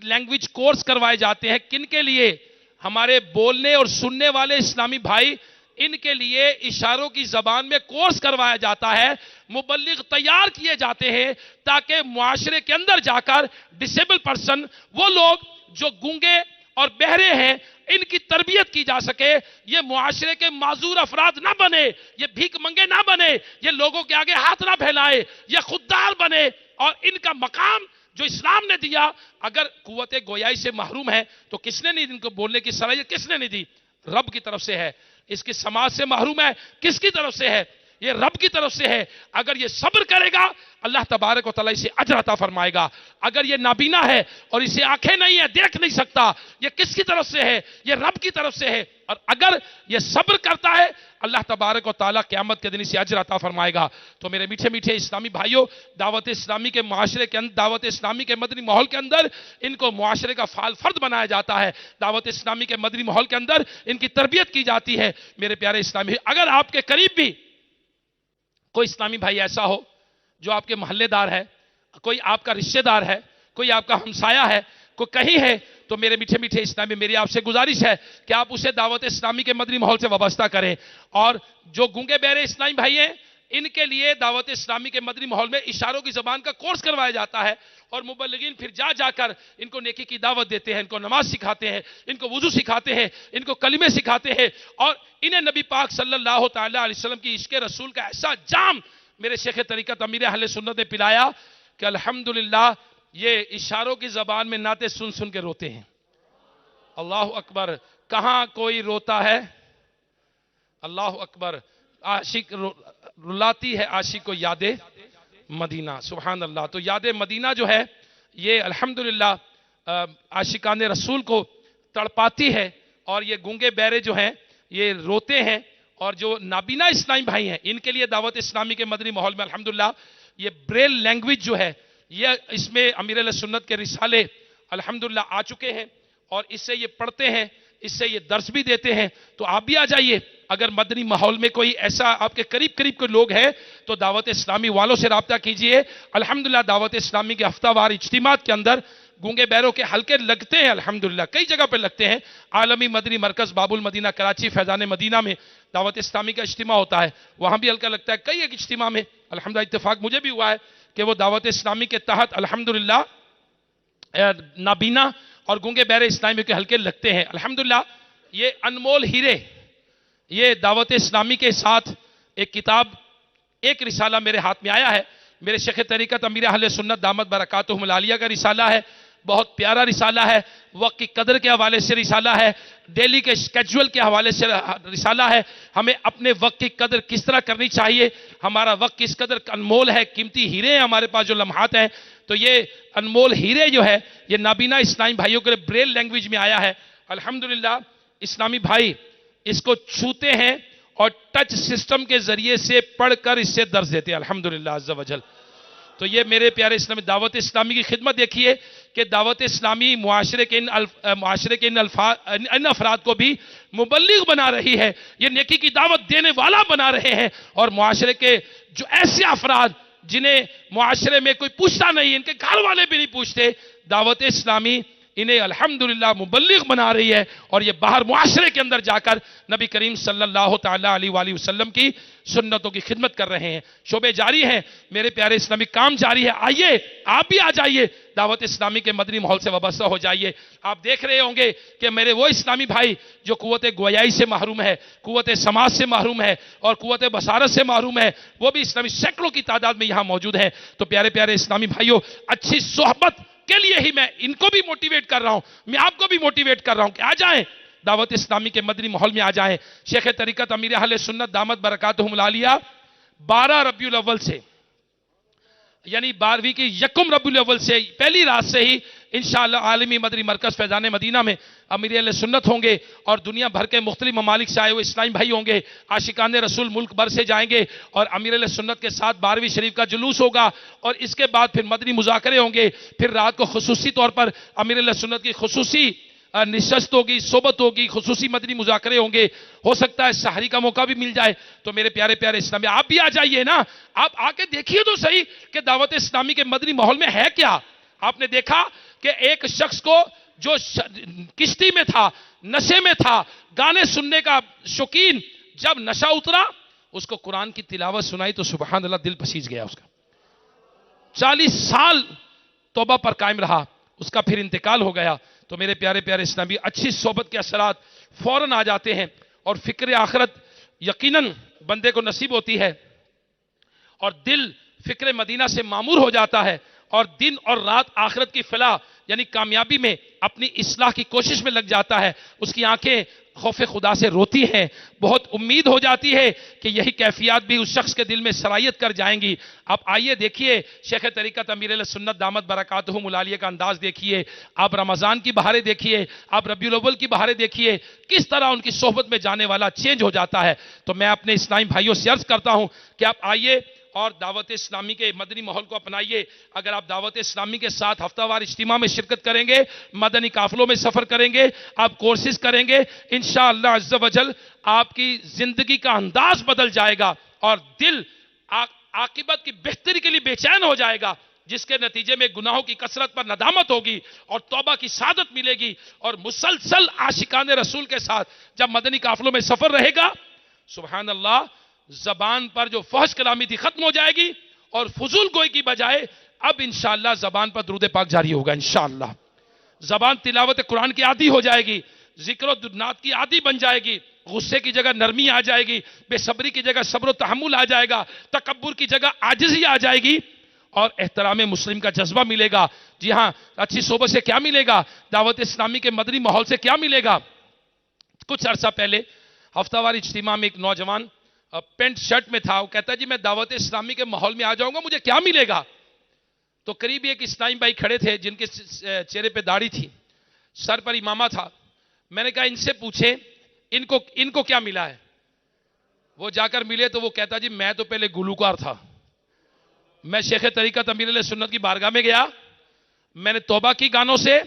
لینگویج کورس کروائے جاتے ہیں۔ کن کے لیے؟ ہمارے بولنے اور سننے والے اسلامی بھائی، ان کے لیے اشاروں کی زبان میں کورس کروایا جاتا ہے، مبلغ تیار کیے جاتے ہیں تاکہ معاشرے کے اندر جا کر ڈسیبل پرسن، وہ لوگ جو گونگے اور بہرے ہیں، ان کی تربیت کی جا سکے، یہ معاشرے کے معذور افراد نہ بنے، یہ بھیک منگے نہ بنے، یہ لوگوں کے آگے ہاتھ نہ پھیلائے، یہ خوددار بنے، اور ان کا مقام جو اسلام نے دیا، اگر قوت گویائی سے محروم ہے تو کس نے نہیں ان کو بولنے کی صلاحیت؟ کس نے نہیں دی؟ رب کی طرف سے ہے۔ اس کی سماج سے محروم ہے، کس کی طرف سے ہے؟ یہ رب کی طرف سے ہے۔ اگر یہ صبر کرے گا اللہ تبارک و تعالیٰ اسے اجر عطا فرمائے گا۔ اگر یہ نابینا ہے اور اسے آنکھیں نہیں ہیں، دیکھ نہیں سکتا، یہ کس کی طرف سے ہے؟ یہ رب کی طرف سے ہے۔ اور اگر یہ صبر کرتا ہے اللہ تبارک و تعالیٰ قیامت کے دن اسے اجر عطا فرمائے گا۔ تو میرے میٹھے میٹھے اسلامی بھائیوں، دعوت اسلامی کے معاشرے کے اندر، دعوت اسلامی کے مدنی ماحول کے اندر ان کو معاشرے کا فعال فرد بنایا جاتا ہے، دعوت اسلامی کے مدنی ماحول کے اندر ان کی تربیت کی جاتی ہے۔ میرے پیارے اسلامی، اگر آپ کے قریب بھی کوئی اسلامی بھائی ایسا ہو جو آپ کے محلے دار ہے، کوئی آپ کا رشتہ دار ہے، کوئی آپ کا ہمسایہ ہے، کوئی کہیں ہے، تو میرے میٹھے میٹھے اسلامی میری آپ سے گزارش ہے کہ آپ اسے دعوت اسلامی کے مدنی ماحول سے وابستہ کریں۔ اور جو گونگے بہرے اسلامی بھائی ہیں، ان کے لیے دعوت اسلامی کے مدنی ماحول میں اشاروں کی زبان کا کورس کروایا جاتا ہے، اور مبلغین پھر جا جا کر ان کو نیکی کی دعوت دیتے ہیں، ان کو نماز سکھاتے ہیں، ان کو وضو سکھاتے ہیں، ان کو کلمے سکھاتے ہیں، اور انہیں نبی پاک صلی اللہ تعالی علیہ وسلم کی عشق رسول کا ایسا جام میرے شیخ طریقت امیر اہل سنت نے پلایا کہ الحمدللہ یہ اشاروں کی زبان میں نعتیں سن سن کے روتے ہیں۔ اللہ اکبر، کہاں کوئی روتا ہے؟ اللہ اکبر، عاشق رلاتی ہے عاشق کو یاد مدینہ، سبحان اللہ۔ تو یاد مدینہ جو ہے یہ الحمدللہ عاشقان رسول کو تڑپاتی ہے، اور یہ گونگے بہرے جو ہیں یہ روتے ہیں، اور جو نابینا اسلامی بھائی ہیں ان کے لیے دعوت اسلامی کے مدنی ماحول میں الحمدللہ یہ بریل لینگویج جو ہے یہ اس میں امیر علیہ سنت کے رسالے الحمدللہ آ چکے ہیں، اور اس سے یہ پڑھتے ہیں، اس سے یہ درس بھی دیتے ہیں۔ تو آپ بھی آ جائیے، اگر مدنی ماحول میں کوئی ایسا آپ کے قریب قریب کے لوگ ہیں تو دعوت اسلامی والوں سے رابطہ کیجئے۔ الحمدللہ دعوت اسلامی کے ہفتہ وار اجتماعات کے اندر گونگے بہروں کے حلقے لگتے ہیں، الحمدللہ کئی جگہ پہ لگتے ہیں۔ عالمی مدنی مرکز باب المدینہ کراچی فیضان مدینہ میں دعوت اسلامی کا اجتماع ہوتا ہے، وہاں بھی حلقہ لگتا ہے۔ کئی ایک اجتماع میں الحمدللہ اتفاق مجھے بھی ہوا ہے کہ وہ دعوت اسلامی کے تحت الحمدللہ نابینا اور گونگے بہرے اسلامی کے حلقے لگتے ہیں۔ الحمدللہ یہ انمول ہیرے، یہ دعوت اسلامی کے ساتھ ایک کتاب، ایک رسالہ میرے ہاتھ میں آیا ہے، میرے شیخ طریقت امیر اہل سنت دامت برکاتہم العالیہ کا رسالہ ہے، بہت پیارا رسالہ ہے، وقت کی قدر کے حوالے سے رسالہ ہے، ڈیلی کے اسکیجول کے حوالے سے رسالہ ہے، ہمیں اپنے وقت کی قدر کس طرح کرنی چاہیے، ہمارا وقت کس قدر انمول ہے، قیمتی ہیرے ہیں ہمارے پاس جو لمحات ہیں۔ تو یہ انمول ہیرے جو ہے یہ نابینا اسلامی بھائیوں کے لیے بریل لینگویج میں آیا ہے۔ الحمدللہ اسلامی بھائی اس کو چھوتے ہیں اور ٹچ سسٹم کے ذریعے سے پڑھ کر اس سے درس دیتے ہیں، الحمدللہ عز و جل۔ تو یہ میرے پیارے اسلامی دعوت اسلامی کی خدمت دیکھیے کہ دعوت اسلامی معاشرے کے ان افراد کو بھی مبلغ بنا رہی ہے، یہ نیکی کی دعوت دینے والا بنا رہے ہیں، اور معاشرے کے جو ایسے افراد جنہیں معاشرے میں کوئی پوچھتا نہیں، ان کے گھر والے بھی نہیں پوچھتے، دعوت اسلامی انہیں الحمدللہ مبلغ بنا رہی ہے، اور یہ باہر معاشرے کے اندر جا کر نبی کریم صلی اللہ تعالی علیہ وآلہ وسلم کی سنتوں کی خدمت کر رہے ہیں۔ شعبے جاری ہیں میرے پیارے اسلامی، کام جاری ہے۔ آئیے آپ بھی آ جائیے، دعوت اسلامی کے مدنی ماحول سے وابستہ ہو جائیے۔ آپ دیکھ رہے ہوں گے کہ میرے وہ اسلامی بھائی جو قوت گویائی سے محروم ہے، قوت سماعت سے محروم ہے، اور قوت بصارت سے محروم ہے، وہ بھی اسلامی سینکڑوں کی تعداد میں یہاں موجود ہیں۔ تو پیارے پیارے اسلامی بھائیوں، اچھی صحبت کے لیے ہی میں ان کو بھی موٹیویٹ کر رہا ہوں، میں آپ کو بھی موٹیویٹ کر رہا ہوں کہ آ جائیں، دعوت اسلامی کے مدنی ماحول میں آ جائیں۔ شیخ طریقت امیر اہل سنت دامت برکاتہم العالیہ 12 ربیع الاول سے، یعنی 12ویں کی یکم ربیع الاول سے پہلی رات سے ہی انشاءاللہ عالمی مدنی مرکز فیضان مدینہ میں امیر اہل سنت ہوں گے، اور دنیا بھر کے مختلف ممالک سے آئے ہوئے اسلامی بھائی ہوں گے، عاشقان رسول ملک بھر سے جائیں گے، اور امیر اہل سنت کے ساتھ 12ویں شریف کا جلوس ہوگا، اور اس کے بعد پھر مدنی مذاکرے ہوں گے، پھر رات کو خصوصی طور پر امیر اہل سنت کی خصوصی نشست ہوگی، صحبت ہوگی، خصوصی مدنی مذاکرے ہوں گے، ہو سکتا ہے سحری کا موقع بھی مل جائے۔ تو میرے پیارے پیارے اسلامی، آپ بھی آ جائیے نا، آپ آ کے دیکھیے تو صحیح کہ دعوت اسلامی کے مدنی ماحول میں ہے کیا۔ آپ نے دیکھا کہ ایک شخص کو جو کشتی میں تھا، نشے میں تھا، گانے سننے کا شوقین، جب نشہ اترا اس کو قرآن کی تلاوت سنائی تو سبحان اللہ دل پسیج گیا اس کا، 40 سال توبہ پر قائم رہا، اس کا پھر انتقال ہو گیا۔ تو میرے پیارے پیارے اسلامی، اچھی صحبت کے اثرات فوراً آ جاتے ہیں، اور فکر آخرت یقیناً بندے کو نصیب ہوتی ہے، اور دل فکر مدینہ سے معمور ہو جاتا ہے، اور دن اور رات آخرت کی فلاح یعنی کامیابی میں اپنی اصلاح کی کوشش میں لگ جاتا ہے، اس کی آنکھیں خوف خدا سے روتی ہیں، بہت امید ہو جاتی ہے کہ یہی کیفیات بھی اس شخص کے دل میں سرایت کر جائیں گی۔ آپ آئیے دیکھیے شیخ طریقت امیر اہل سنت دامت برکاتہم العالیہ کا انداز دیکھیے، آپ رمضان کی بہاریں دیکھیے، آپ ربیع الاول کی بہاریں دیکھیے، کس طرح ان کی صحبت میں جانے والا چینج ہو جاتا ہے۔ تو میں اپنے اسلامی بھائیوں سے عرض کرتا ہوں کہ آپ آئیے اور دعوت اسلامی کے مدنی ماحول کو اپنائیے۔ اگر آپ دعوت اسلامی کے ساتھ ہفتہ وار اجتماع میں شرکت کریں گے، مدنی قافلوں میں سفر کریں گے، آپ کورسز کریں گے، انشاءاللہ عز و جل آپ کی زندگی کا انداز بدل جائے گا، اور دل عاقبت کی بہتری کے لیے بے چین ہو جائے گا، جس کے نتیجے میں گناہوں کی کثرت پر ندامت ہوگی اور توبہ کی سعادت ملے گی، اور مسلسل عاشقان رسول کے ساتھ جب مدنی قافلوں میں سفر رہے گا، سبحان اللہ، زبان پر جو فحش کلامی تھی ختم ہو جائے گی، اور فضول گوئی کی بجائے اب انشاءاللہ زبان پر درود پاک جاری ہوگا انشاءاللہ. زبان تلاوت قرآن کی عادی ہو جائے گی، ذکر و نعت کی عادی بن جائے گی، غصے کی جگہ نرمی آ جائے گی، بے صبری کی جگہ صبر و تحمل آ جائے گا، تکبر کی جگہ عاجزی آ جائے گی، اور احترام مسلم کا جذبہ ملے گا. جی ہاں، اچھی صحبت سے کیا ملے گا؟ دعوت اسلامی کے مدنی ماحول سے کیا ملے گا؟ کچھ عرصہ پہلے ہفتہ وار اجتماع میں ایک نوجوان پینٹ شرٹ میں تھا. وہ کہتا ہے جی میں دعوت اسلامی کے ماحول میں آ جاؤں گا، مجھے کیا ملے گا؟ تو قریب ایک اسلامی بھائی کھڑے تھے جن کے چہرے پہ داڑھی تھی، سر پر امامہ تھا. میں نے کہا ان سے پوچھیں ان کو کیا ملا ہے. وہ جا کر ملے تو وہ کہتا جی میں تو پہلے گلوکار تھا، میں شیخ طریقت امیر علیہ سنت کی بارگاہ میں گیا، میں نے توبہ کی گانوں سے،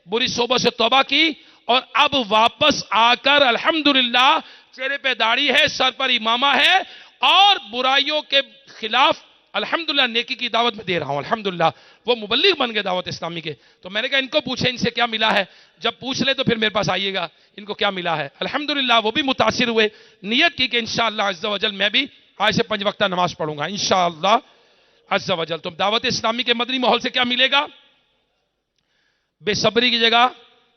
بری صحبت سے توبہ کی، اور اب واپس آ کر الحمدللہ چہرے پہ داڑھی ہے، سر پر امامہ ہے، اور برائیوں کے خلاف الحمدللہ نیکی کی دعوت میں دے رہا ہوں. الحمدللہ وہ مبلغ بن گئے دعوت اسلامی کے. تو میں نے کہا ان کو پوچھیں ان سے کیا ملا ہے. جب پوچھ لے تو پھر میرے پاس آئیے گا ان کو کیا ملا ہے. الحمدللہ وہ بھی متاثر ہوئے، نیت کی کہ انشاءاللہ عز و جل میں بھی آج سے 5 وقتہ نماز پڑھوں گا انشاءاللہ عز و جل. تو دعوت اسلامی کے مدنی ماحول سے کیا ملے گا؟ بے صبری کی جگہ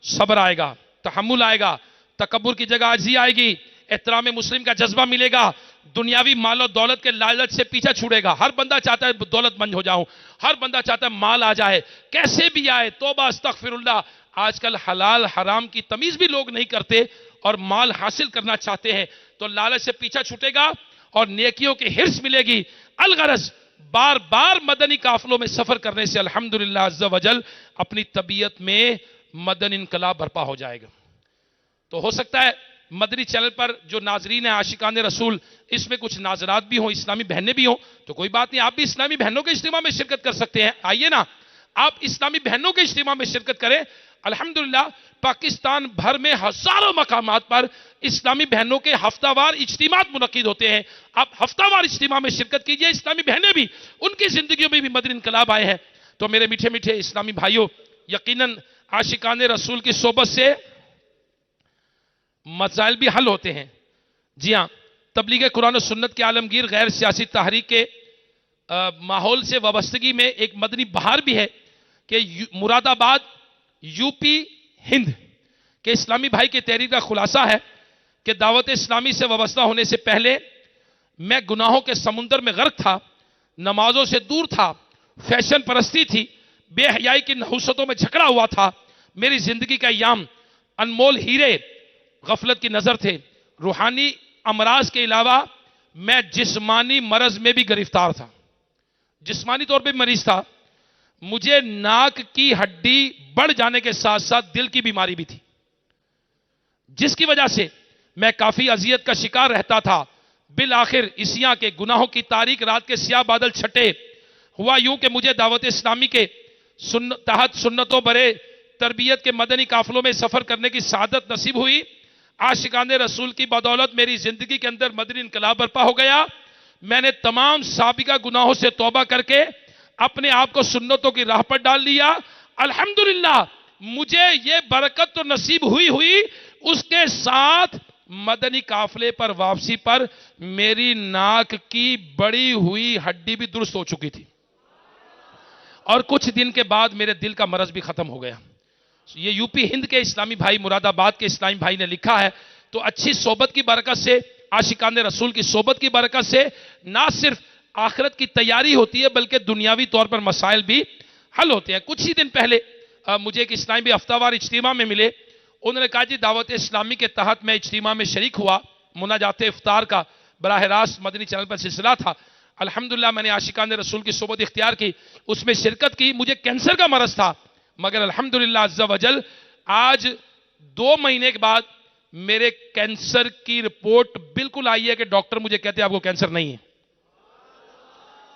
صبر آئے گا، تحمل آئے گا، تکبر کی جگہ عاجزی آئے گی، احترام مسلم کا جذبہ ملے گا، دنیاوی مال و دولت کے لالچ سے پیچھا چھوڑے گا. ہر بندہ چاہتا ہے دولت مند ہو جاؤں، ہر بندہ چاہتا ہے مال آ جائے، کیسے بھی آئے. توبہ استغفر اللہ. آج کل حلال حرام کی تمیز بھی لوگ نہیں کرتے اور مال حاصل کرنا چاہتے ہیں، تو لالچ سے پیچھا چھوٹے گا اور نیکیوں کی حرص ملے گی. الغرض بار بار مدنی قافلوں میں سفر کرنے سے الحمدللہ عز و جل اپنی طبیعت میں مدنی انقلاب برپا ہو جائے گا. تو ہو سکتا ہے مدنی چینل پر جو ناظرین ہیں عاشقان رسول، اس میں کچھ ناظرات بھی ہوں، اسلامی بہنیں بھی ہوں، تو کوئی بات نہیں، آپ بھی اسلامی بہنوں کے اجتماع میں شرکت کر سکتے ہیں. آئیے نا، آپ اسلامی بہنوں کے اجتماع میں شرکت کریں. الحمدللہ پاکستان بھر میں ہزاروں مقامات پر اسلامی بہنوں کے ہفتہ وار اجتماعات منعقد ہوتے ہیں. آپ ہفتہ وار اجتماع میں شرکت کیجئے. اسلامی بہنیں بھی، ان کی زندگیوں میں بھی مدنی انقلاب آئے ہیں. تو میرے میٹھے میٹھے اسلامی بھائیوں، یقیناً عاشقان رسول کی صحبت سے مسائل بھی حل ہوتے ہیں. جی ہاں، تبلیغ قرآن و سنت کے عالمگیر غیر سیاسی تحریک کے ماحول سے وابستگی میں ایک مدنی بہار بھی ہے کہ مراد آباد یو پی ہند کے اسلامی بھائی کی تحریر کا خلاصہ ہے کہ دعوت اسلامی سے وابستہ ہونے سے پہلے میں گناہوں کے سمندر میں غرق تھا، نمازوں سے دور تھا، فیشن پرستی تھی، بے حیائی کی نحوستوں میں جھکڑا ہوا تھا. میری زندگی کا ایام انمول ہیرے غفلت کی نظر تھے. روحانی امراض کے علاوہ میں جسمانی مرض میں بھی گرفتار تھا، جسمانی طور پہ مریض تھا. مجھے ناک کی ہڈی بڑھ جانے کے ساتھ ساتھ دل کی بیماری بھی تھی، جس کی وجہ سے میں کافی اذیت کا شکار رہتا تھا. بالآخر اسیاں کے گناہوں کی تاریک رات کے سیاہ بادل چھٹے. ہوا یوں کہ مجھے دعوت اسلامی کے تحت سنتوں برے تربیت کے مدنی قافلوں میں سفر کرنے کی سعادت نصیب ہوئی. عاشقان رسول کی بدولت میری زندگی کے اندر مدنی انقلاب برپا ہو گیا. میں نے تمام سابقہ گناہوں سے توبہ کر کے اپنے آپ کو سنتوں کی راہ پر ڈال لیا. الحمدللہ مجھے یہ برکت تو نصیب ہوئی، اس کے ساتھ مدنی قافلے پر واپسی پر میری ناک کی بڑی ہوئی ہڈی بھی درست ہو چکی تھی، اور کچھ دن کے بعد میرے دل کا مرض بھی ختم ہو گیا. یہ یو پی ہند کے اسلامی بھائی، مراد آباد کے اسلامی بھائی نے لکھا ہے. تو اچھی صحبت کی برکت سے، عاشقان رسول کی صحبت کی برکت سے نہ صرف آخرت کی تیاری ہوتی ہے بلکہ دنیاوی طور پر مسائل بھی حل ہوتے ہیں. کچھ ہی دن پہلے مجھے ایک اسلامی بھی ہفتہ وار اجتماع میں ملے. انہوں نے کہا جی دعوت اسلامی کے تحت میں اجتماع میں شریک ہوا، مناجات افطار کا براہ راست مدنی چینل پر سلسلہ تھا. الحمدللہ میں نے عاشقان رسول کی صحبت اختیار کی، اس میں شرکت کی. مجھے کینسر کا مرض تھا، مگر الحمدللہ عز و جل آج 2 مہینے کے بعد میرے کینسر کی رپورٹ بالکل آئی ہے کہ ڈاکٹر مجھے کہتے ہیں آپ کو کینسر نہیں ہے.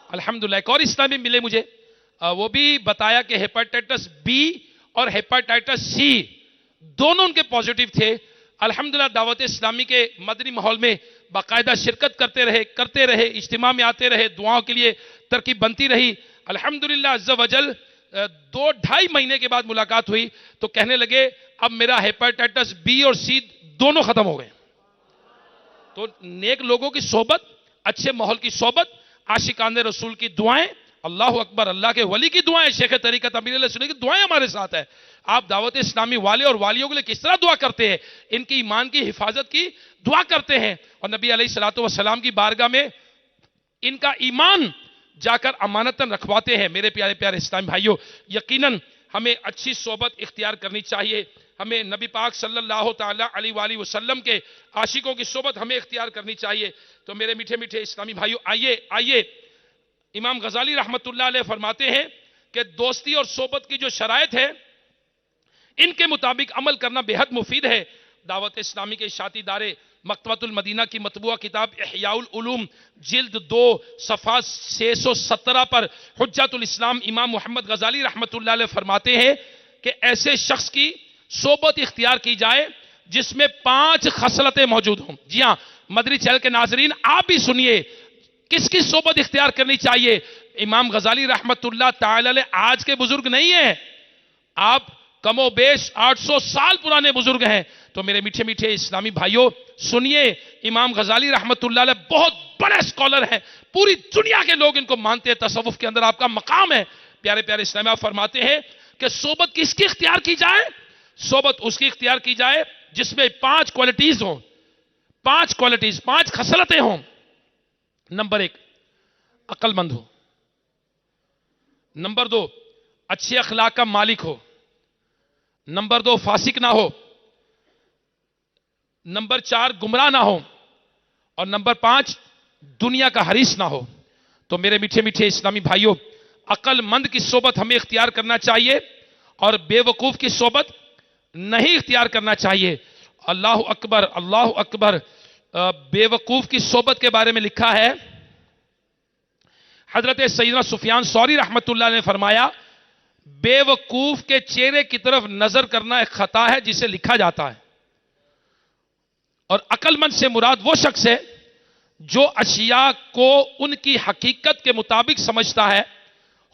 الحمدللہ. ایک اور اسلامی ملے مجھے، وہ بھی بتایا کہ ہیپاٹائٹس بی اور ہیپاٹائٹس سی دونوں ان کے پازیٹیو تھے. الحمدللہ دعوت اسلامی کے مدنی ماحول میں باقاعدہ شرکت کرتے رہے، اجتماع میں آتے رہے، دعاؤں کے لیے ترکیب بنتی رہی. الحمدللہ عز و جل 2-2.5 مہینے کے بعد ملاقات ہوئی تو کہنے لگے اب میرا ہیپاٹائٹس بی اور سی دونوں ختم ہو گئے. تو نیک لوگوں کی صحبت، اچھے ماحول کی صحبت، عاشقان رسول کی دعائیں، اللہ اکبر، اللہ کے ولی کی دعائیں، شیخ طریقت امیر علیہ السنہ کی دعائیں ہمارے ساتھ ہے۔ آپ دعوت اسلامی والے اور والیوں کے لیے کس طرح دعا کرتے ہیں، ان کی ایمان کی حفاظت کی دعا کرتے ہیں، اور نبی علیہ الصلوۃ والسلام کی بارگاہ میں ان کا ایمان جا کر امانتاً رکھواتے ہیں۔ میرے پیارے پیارے اسلامی بھائیوں، یقیناً ہمیں اچھی صحبت اختیار کرنی چاہیے، ہمیں نبی پاک صلی اللہ تعالی علیہ وآلہ وسلم کے عاشقوں کی صحبت ہمیں اختیار کرنی چاہیے۔ تو میرے میٹھے میٹھے اسلامی بھائیوں، آئیے امام غزالی رحمت اللہ علیہ فرماتے ہیں کہ دوستی اور صحبت کی جو شرائط ہے، ان کے مطابق عمل کرنا بے حد مفید ہے۔ دعوت اسلامی کے اشاعتی ادارے مکتبۃ المدینہ کی مطبوعہ کتاب احیاء العلوم جلد 2 صفحہ 617 پر حجت الاسلام امام محمد غزالی رحمت اللہ علیہ فرماتے ہیں کہ ایسے شخص کی صحبت اختیار کی جائے جس میں 5 خصلتیں موجود ہوں۔ جی ہاں مدری چینل کے ناظرین، آپ بھی سنیے کس کی صحبت اختیار کرنی چاہیے۔ امام غزالی رحمت اللہ تعالی علیہ آج کے بزرگ نہیں ہیں، آپ کم و بیش 800 سال پرانے بزرگ ہیں۔ تو میرے میٹھے میٹھے اسلامی بھائیوں سنیے، امام غزالی رحمت اللہ علیہ بہت بڑے سکولر ہیں، پوری دنیا کے لوگ ان کو مانتے ہیں، تصوف کے اندر آپ کا مقام ہے۔ پیارے پیارے اسلامی آپ فرماتے ہیں کہ صحبت کس کی اختیار کی جائے؟ صحبت اس کی اختیار کی جائے جس میں 5 کوالٹیز ہوں، 5 خصلتیں ہوں۔ نمبر 1 عقل مند ہو، نمبر 2 اچھے اخلاق کا مالک ہو، نمبر 2 فاسق نہ ہو، نمبر 4 گمراہ نہ ہو، اور نمبر 5 دنیا کا حریص نہ ہو۔ تو میرے میٹھے میٹھے اسلامی بھائیوں، عقل مند کی صحبت ہمیں اختیار کرنا چاہیے اور بے وقوف کی صحبت نہیں اختیار کرنا چاہیے۔ اللہ اکبر، اللہ اکبر۔ بے وقوف کی صحبت کے بارے میں لکھا ہے، حضرت سیدنا سفیان ثوری رحمت اللہ نے فرمایا، بے وقوف کے چہرے کی طرف نظر کرنا ایک خطا ہے جسے لکھا جاتا ہے، اور عقل مند سے مراد وہ شخص ہے جو اشیاء کو ان کی حقیقت کے مطابق سمجھتا ہے،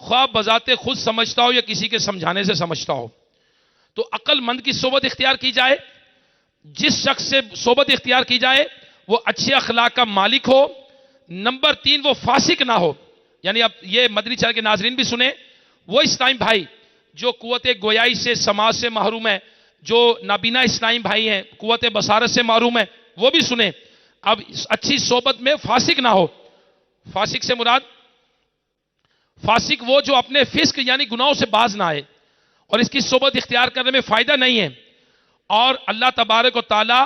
خواہ بذات خود سمجھتا ہو یا کسی کے سمجھانے سے سمجھتا ہو۔ تو عقل مند کی صحبت اختیار کی جائے، جس شخص سے صحبت اختیار کی جائے وہ اچھے اخلاق کا مالک ہو، نمبر 3 وہ فاسق نہ ہو۔ یعنی اب یہ مدنی چینل کے ناظرین بھی سنیں، وہ اسلامی بھائی جو قوت گویائی سے سماج سے محروم ہے، جو نابینا اسلامی بھائی ہیں قوت بصارت سے محروم ہے، وہ بھی سنیں۔ اب اچھی صحبت میں فاسق نہ ہو۔ فاسق سے مراد فاسق وہ جو اپنے فسق یعنی گناہوں سے باز نہ آئے اور اس کی صحبت اختیار کرنے میں فائدہ نہیں ہے، اور اللہ تبارک و تعالی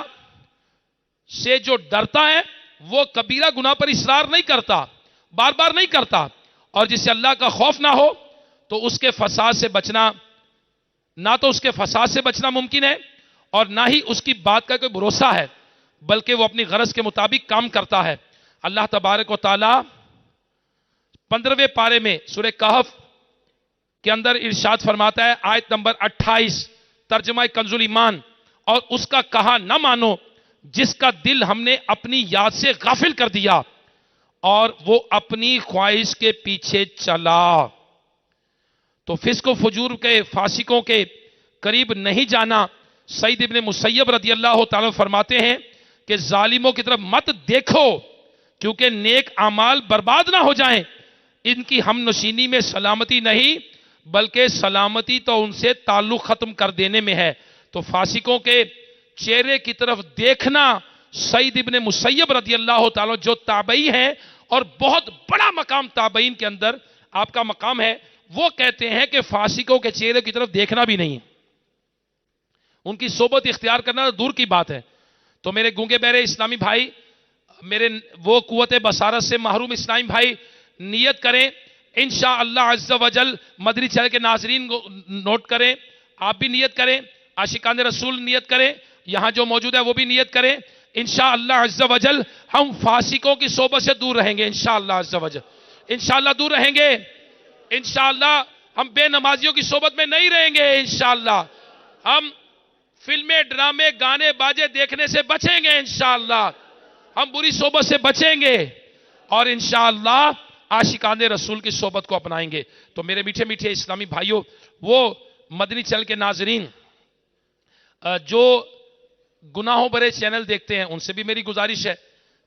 سے جو ڈرتا ہے وہ کبیرہ گناہ پر اصرار نہیں کرتا، بار بار نہیں کرتا، اور جسے اللہ کا خوف نہ ہو تو اس کے فساد سے بچنا، نہ تو اس کے فساد سے بچنا ممکن ہے اور نہ ہی اس کی بات کا کوئی بھروسہ ہے، بلکہ وہ اپنی غرض کے مطابق کام کرتا ہے۔ اللہ تبارک و تعالی 15ویں پارے میں سورہ کہف کے اندر ارشاد فرماتا ہے، آیت نمبر 28 ترجمہ کنز الایمان، اور اس کا کہا نہ مانو جس کا دل ہم نے اپنی یاد سے غافل کر دیا اور وہ اپنی خواہش کے پیچھے چلا۔ تو فسق و فجور کے فاسقوں کے قریب نہیں جانا۔ سعید ابن مسیب رضی اللہ تعالیٰ فرماتے ہیں کہ ظالموں کی طرف مت دیکھو کیونکہ نیک اعمال برباد نہ ہو جائیں، ان کی ہم نشینی میں سلامتی نہیں بلکہ سلامتی تو ان سے تعلق ختم کر دینے میں ہے۔ تو فاسقوں کے چہرے کی طرف دیکھنا، سعید ابن مسیب رضی اللہ تعالیٰ جو تابعی ہیں اور بہت بڑا مقام تابعین کے اندر آپ کا مقام ہے، وہ کہتے ہیں کہ فاسقوں کے چہرے کی طرف دیکھنا بھی نہیں، ان کی صحبت اختیار کرنا دور کی بات ہے۔ تو میرے گونگے بہرے اسلامی بھائی، میرے وہ قوت بصارت سے محروم اسلامی بھائی نیت کریں، انشاءاللہ عز و جل مدنی چینل کے ناظرین کو نوٹ کریں، آپ بھی نیت کریں، عاشقان رسول نیت کریں، یہاں جو موجود ہے وہ بھی نیت کریں، انشاءاللہ عز و جل ہم فاسقوں کی صحبت سے دور رہیں گے، انشاءاللہ عز و جل انشاءاللہ دور رہیں گے، انشاءاللہ ہم بے نمازیوں کی صحبت میں نہیں رہیں گے، انشاءاللہ ہم فلمیں ڈرامے گانے باجے دیکھنے سے بچیں گے، انشاءاللہ ہم بری صحبت سے بچیں گے اور انشاءاللہ عاشقان رسول کی صحبت کو اپنائیں گے۔ تو میرے میٹھے میٹھے اسلامی بھائیوں، وہ مدنی چینل کے ناظرین جو گناہوں بھرے چینل دیکھتے ہیں ان سے بھی میری گزارش ہے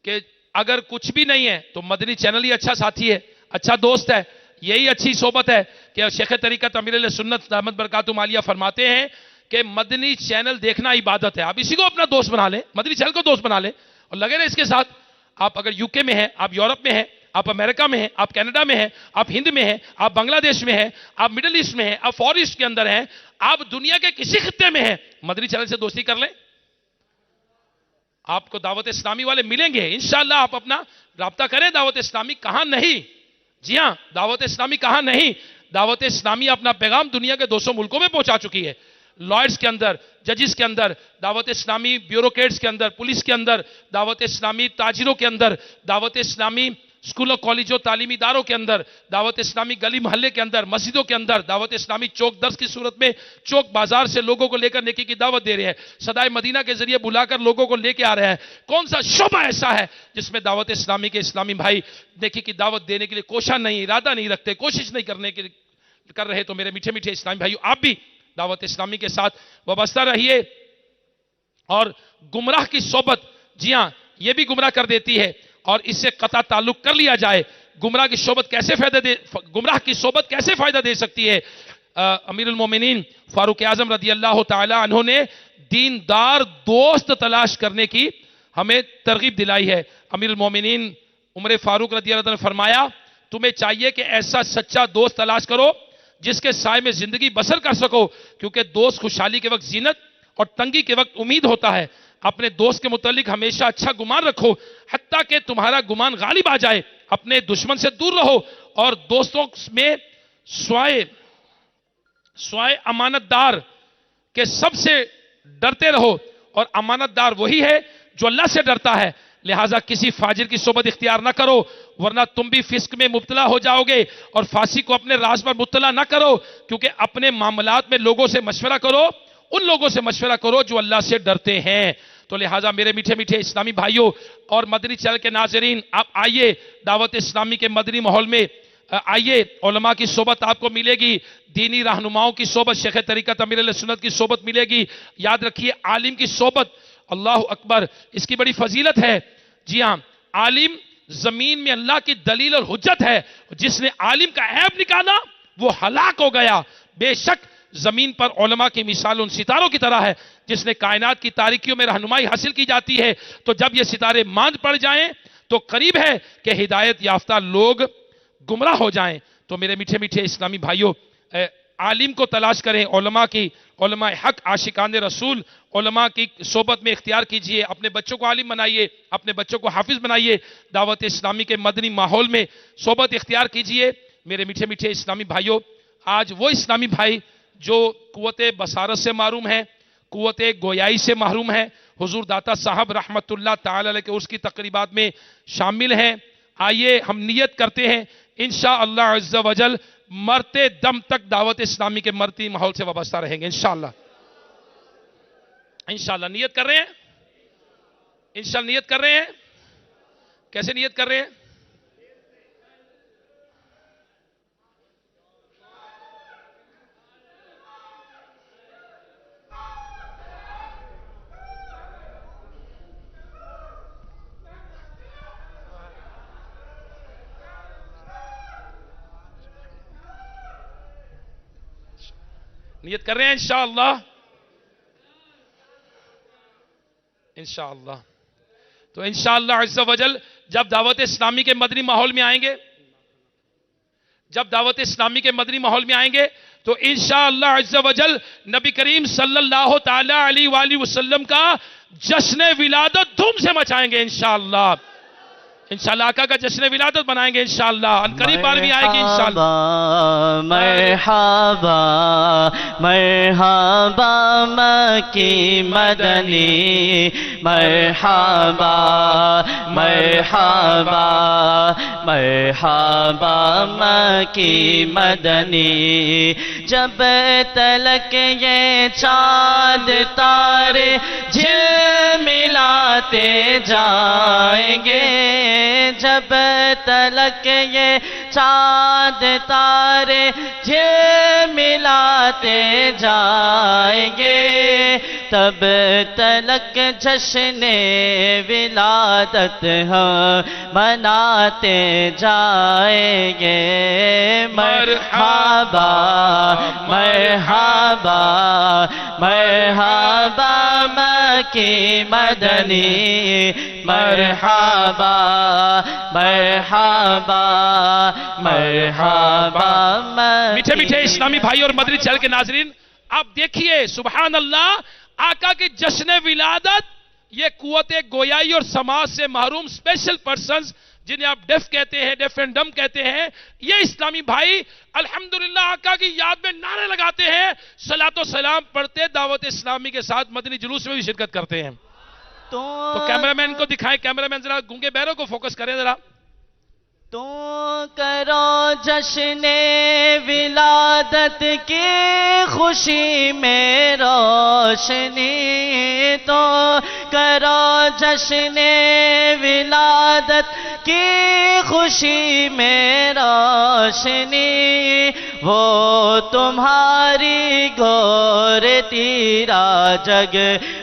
کہ اگر کچھ بھی نہیں ہے تو مدنی چینل ہی اچھا ساتھی ہے، اچھا دوست ہے، یہی اچھی صحبت ہے کہ شیخ طریقت امیر اہل سنت دامت برکاتہم عالیہ فرماتے ہیں کہ مدنی چینل دیکھنا عبادت ہے. آپ اسی کو اپنا دوست بنا لیں، مدنی چینل کو دوست بنا لیں اور لگے رہے اس کے ساتھ. آپ اگر یو کے میں ہیں، آپ یورپ میں ہیں، آپ امریکہ میں ہیں، آپ کینیڈا میں ہیں، آپ ہند میں ہیں، آپ بنگلہ دیش میں ہیں، آپ مڈل ایسٹ میں ہیں، آپ فار ایسٹ کے اندر ہیں، آپ دنیا کے کسی خطے میں ہیں، مدنی چینل سے دوستی کر لیں. آپ کو دعوت اسلامی والے ملیں گے انشاءاللہ. آپ اپنا رابطہ کریں. دعوت اسلامی کہاں نہیں، جی ہاں دعوت اسلامی کہاں نہیں. دعوت اسلامی اپنا پیغام دنیا کے 200 ملکوں میں پہنچا چکی ہے. لائرز کے اندر، ججز کے اندر، دعوت اسلامی بیوروکریٹس کے اندر، پولیس کے اندر، دعوت اسلامی تاجروں کے اندر، دعوت اسلامی اسکولوں کالجوں تعلیمی اداروں کے اندر، دعوت اسلامی گلی محلے کے اندر، مسجدوں کے اندر، دعوت اسلامی چوک درس کی صورت میں چوک بازار سے لوگوں کو لے کر نیکی کی دعوت دے رہے ہیں. صدائے مدینہ کے ذریعے بلا کر لوگوں کو لے کے آ رہے ہیں. کون سا شعبہ ایسا ہے جس میں دعوت اسلامی کے اسلامی بھائی نیکی کی دعوت دینے کے لیے کوشاں نہیں، ارادہ نہیں رکھتے، کوشش نہیں کرنے کے کر رہے؟ تو میرے میٹھے میٹھے اسلامی بھائیو، آپ بھی دعوت اسلامی کے ساتھ وابستہ رہیے. اور گمراہ کی صحبت، جی ہاں یہ بھی گمراہ کر دیتی ہے، اور اس سے قطع تعلق کر لیا جائے. گمراہ کی صحبت کیسے فائدہ دے سکتی ہے؟ امیر المومنین فاروق اعظم رضی اللہ تعالی عنہ نے دیندار دوست تلاش کرنے کی ہمیں ترغیب دلائی ہے. امیر المومنین عمر فاروق رضی اللہ عنہ نے فرمایا تمہیں چاہیے کہ ایسا سچا دوست تلاش کرو جس کے سائے میں زندگی بسر کر سکو، کیونکہ دوست خوشحالی کے وقت زینت اور تنگی کے وقت امید ہوتا ہے. اپنے دوست کے متعلق ہمیشہ اچھا گمان رکھو، حتیٰ کہ تمہارا گمان غالب آ جائے. اپنے دشمن سے دور رہو اور دوستوں میں سوائے امانت دار کے سب سے ڈرتے رہو، اور امانت دار وہی ہے جو اللہ سے ڈرتا ہے. لہٰذا کسی فاجر کی صحبت اختیار نہ کرو، ورنہ تم بھی فسق میں مبتلا ہو جاؤ گے. اور فاسق کو اپنے راز پر مطلع نہ کرو، کیونکہ اپنے معاملات میں لوگوں سے مشورہ کرو، ان لوگوں سے مشورہ کرو جو اللہ سے ڈرتے ہیں. تو لہٰذا میرے میٹھے میٹھے اسلامی بھائیوں اور مدنی چینل کے ناظرین، آپ آئیے دعوت اسلامی کے مدنی ماحول میں آئیے. علماء کی صحبت آپ کو ملے گی، دینی رہنماؤں کی صحبت، شیخ طریقت امیر اہل سنت کی صحبت ملے گی. یاد رکھیے عالم کی صحبت، اللہ اکبر، اس کی بڑی فضیلت ہے. جی ہاں عالم زمین میں اللہ کی دلیل اور حجت ہے. جس نے عالم کا عیب نکالا وہ ہلاک ہو گیا. بے شک زمین پر علماء کی مثال ان ستاروں کی طرح ہے جس نے کائنات کی تاریکیوں میں رہنمائی حاصل کی جاتی ہے. تو جب یہ ستارے ماند پڑ جائیں تو قریب ہے کہ ہدایت یافتہ لوگ گمراہ ہو جائیں. تو میرے میٹھے میٹھے اسلامی بھائیوں، عالم کو تلاش کریں، علماء حق، عاشقان رسول، علماء کی صحبت میں اختیار کیجئے. اپنے بچوں کو عالم بنائیے، اپنے بچوں کو حافظ بنائیے. دعوت اسلامی کے مدنی ماحول میں صحبت اختیار کیجئے. میرے میٹھے میٹھے اسلامی بھائیوں، آج وہ اسلامی بھائی جو قوت بصارت سے محروم ہیں، قوت گویائی سے محروم ہیں، حضور داتا صاحب رحمت اللہ تعالی علیہ کے اس کی تقریبات میں شامل ہیں. آئیے ہم نیت کرتے ہیں انشاءاللہ عز و جل مرتے دم تک دعوت اسلامی کے مرتی ماحول سے وابستہ رہیں گے انشاءاللہ. انشاءاللہ نیت کر رہے ہیں، انشاءاللہ نیت کر رہے ہیں. کیسے نیت کر رہے ہیں؟ نیت کر رہے ہیں انشاءاللہ. انشاءاللہ. تو انشاءاللہ عز و جل جب دعوت اسلامی کے مدنی ماحول میں آئیں گے، تو انشاءاللہ عز و جل نبی کریم صلی اللہ تعالی علیہ وآلہ وسلم کا جشن ولادت دھوم سے مچائیں گے انشاءاللہ. انشاءاللہ آقا کا جشن ولادت بنائیں گے انشاءاللہ. ان قریب بار بھی آئے گی انشاءاللہ. مرحبا مرحبا مکی مدنی، مرحبا مرحبا مرحبا مکی مدنی. جب تلک یہ چاند تارے جھلملاتے جائیں گے، جب تلک یہ چاند تارے جھلملاتے جائیں گے، تب تلک جشن ولادت ہم مناتے جائیں گے۔ مرحبا مرحبا مرحبا مکی مدنی، مرحبا مرحبا مرحبا میٹھے میٹھے اسلامی بھائی اور مدنی چینل کے ناظرین، آپ دیکھیے سبحان اللہ، آقا کے جشن ولادت، یہ قوت گویائی اور سماعت سے محروم اسپیشل پرسنز جنہیں آپ ڈیف کہتے ہیں، ڈیف اینڈ ڈم کہتے ہیں، یہ اسلامی بھائی الحمدللہ آقا کی یاد میں نعرے لگاتے ہیں، صلاۃ و سلام پڑھتے، دعوت اسلامی کے ساتھ مدنی جلوس میں بھی شرکت کرتے ہیں۔ تو کیمرامین کو دکھائیں، کیمرامین ذرا گونگے بہروں کو فوکس کریں ذرا۔ تو کرو جشن ولادت کی خوشی میں روشنی، تو کرو جشن ولادت کی خوشی میں روشنی، وہ تمہاری گور تیرا جگ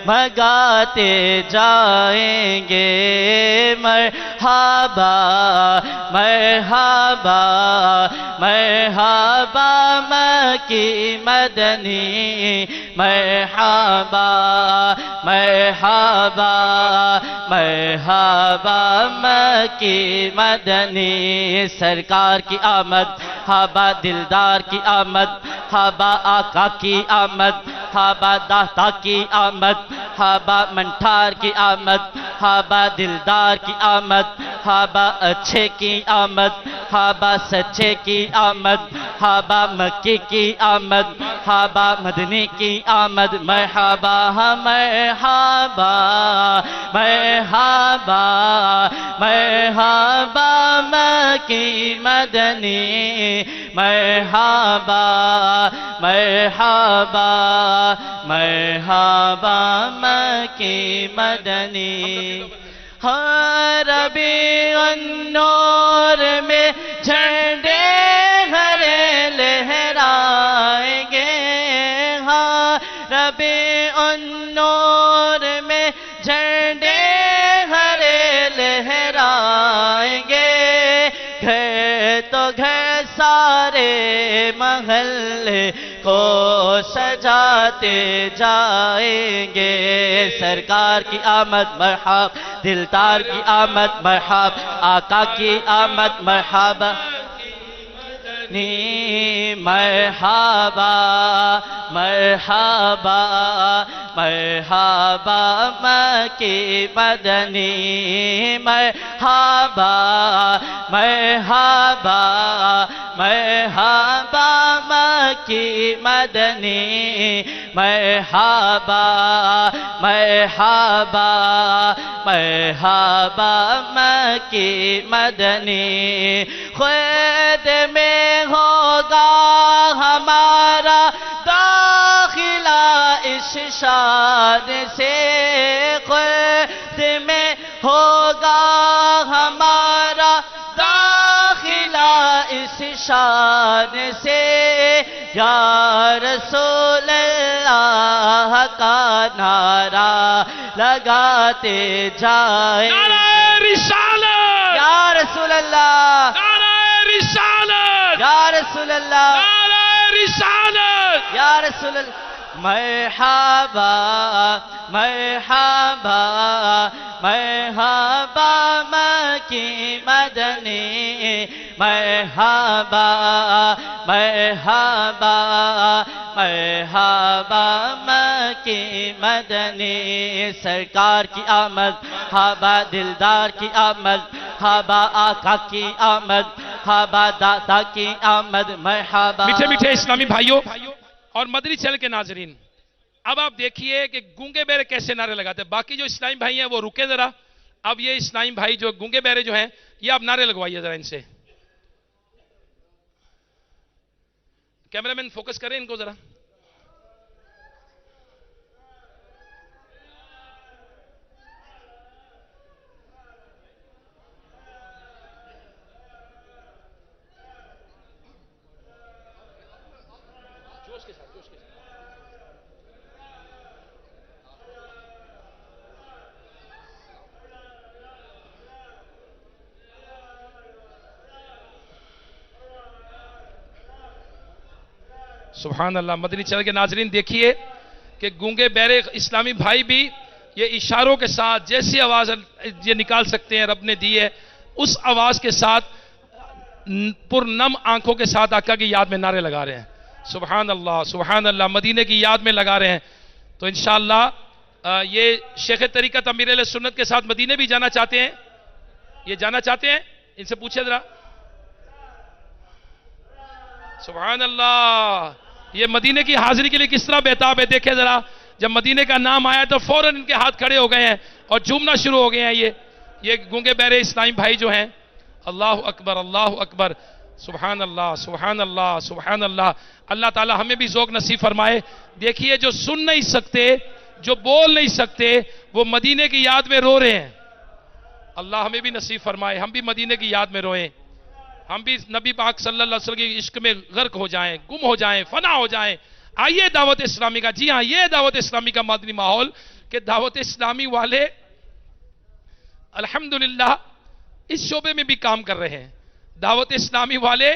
بھگاتے جائیں گے۔ مرحبا مرحبا مرحبا مکی مدنی، مرحبا مرحبا مرحبا مکی مدنی۔ سرکار کی آمد، ہابا دلدار کی آمد، ہابا آقا کی آمد، ہابا داتا کی آمد، ہابا منٹھار کی آمد، ہابا دلدار کی آمد، ہابا اچھے کی آمد، ہابا سچے کی آمد، ہابا مکی کی آمد، ہابا مدنی کی آمد۔ مرحبا مرحبا مرحبا مرحبا مکی مدنی، مرحبا مرحبا مرحبا مکی مدنی۔ ہاں ربیع النور میں جھنڈے ہرے لہرائیں گے، ہاں ربیع النور میں جھنڈے ہرے لہرائیں گے، گھر تو گھر سارے محلے کو سجاتے جائیں گے۔ سرکار کی آمد مرحب، دلدار کی آمد مرحب، آقا کی آمد مرحبا نی، مرحبا مرحبا مرحبا مکی مدنی، مرحبا مرحبا مرحبا مکی مدنی، مرحبا مرحبا مرحبا مکی مدنی۔ خود میں ہوگا ہمارا داخلہ اس شان سے، خود میں ہوگا ہمارا داخلہ اس شان سے، یا رسول اللہ کا نعرہ لگاتے جائیں۔ نعرہ رسالت، یا رسول اللہ، نعرہ رسالت، یا رسول اللہ، نعرہ رسالت، یا رسول اللہ۔ مرحبا مرحبا مرحبا مکی مدنی، مرحبا مرحبا مرحبا مکی مدنی۔ سرکار کی آمد، ہابا دلدار کی آمد، ہابا آقا کی آمد، ہابا داتا کی آمد، مرحبا۔ میٹھے میٹھے اسلامی بھائیوں اور مدنی چینل کے ناظرین، اب آپ دیکھیے کہ گونگے بہرے کیسے نعرے لگاتے ہیں۔ باقی جو اسلامی بھائی ہیں وہ رکے ذرا، اب یہ اسلامی بھائی جو گونگے بہرے جو ہیں یہ آپ نعرے لگوائیے ذرا ان سے۔ کیمرامین فوکس کریں ان کو ذرا۔ سبحان اللہ. مدنی چینل کے ناظرین دیکھیے کہ گونگے بہرے اسلامی بھائی بھی یہ اشاروں کے ساتھ جیسی آواز یہ نکال سکتے ہیں رب نے دی ہے اس آواز کے ساتھ پرنم آنکھوں کے ساتھ آقا کی یاد میں نعرے لگا رہے ہیں. سبحان اللہ سبحان اللہ. مدینے کی یاد میں لگا رہے ہیں. تو انشاءاللہ یہ شیخ طریقت امیر اہل سنت کے ساتھ مدینے بھی جانا چاہتے ہیں. یہ جانا چاہتے ہیں؟ ان سے پوچھے ذرا. سبحان اللہ. یہ مدینے کی حاضری کے لیے کس طرح بہتاب ہے. دیکھیں ذرا جب مدینے کا نام آیا تو فوراً ان کے ہاتھ کھڑے ہو گئے ہیں اور جھومنا شروع ہو گئے ہیں. یہ گونگے بہرے اسلامی بھائی جو ہیں. اللہ اکبر اللہ اکبر. سبحان اللہ سبحان اللہ سبحان اللہ. اللہ تعالی ہمیں بھی ذوق نصیب فرمائے. دیکھیے جو سن نہیں سکتے جو بول نہیں سکتے وہ مدینے کی یاد میں رو رہے ہیں. اللہ ہمیں بھی نصیب فرمائے ہم بھی مدینے کی یاد میں روئیں. ہم بھی نبی پاک صلی اللہ علیہ وسلم کے عشق میں غرق ہو جائیں گم ہو جائیں فنا ہو جائیں. آئیے دعوت اسلامی کا. جی ہاں یہ دعوت اسلامی کا مدنی ماحول کہ دعوت اسلامی والے الحمدللہ اس شعبے میں بھی کام کر رہے ہیں. دعوت اسلامی والے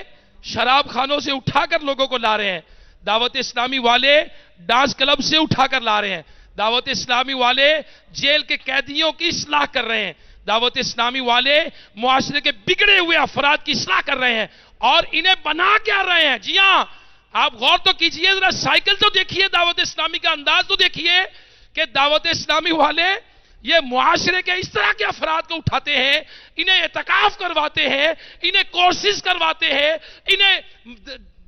شراب خانوں سے اٹھا کر لوگوں کو لا رہے ہیں. دعوت اسلامی والے ڈانس کلب سے اٹھا کر لا رہے ہیں. دعوت اسلامی والے جیل کے قیدیوں کی اصلاح کر رہے ہیں. دعوت اسلامی والے معاشرے کے بگڑے ہوئے افراد کی اصلاح کر رہے ہیں اور انہیں بنا کے آ رہے ہیں. جی ہاں آپ غور تو کیجئے ذرا سائیکل تو دیکھیے دعوت اسلامی کا انداز تو دیکھیے کہ دعوت اسلامی والے یہ معاشرے کے اس طرح کے افراد کو اٹھاتے ہیں انہیں اعتکاف کرواتے ہیں انہیں کورسز کرواتے ہیں انہیں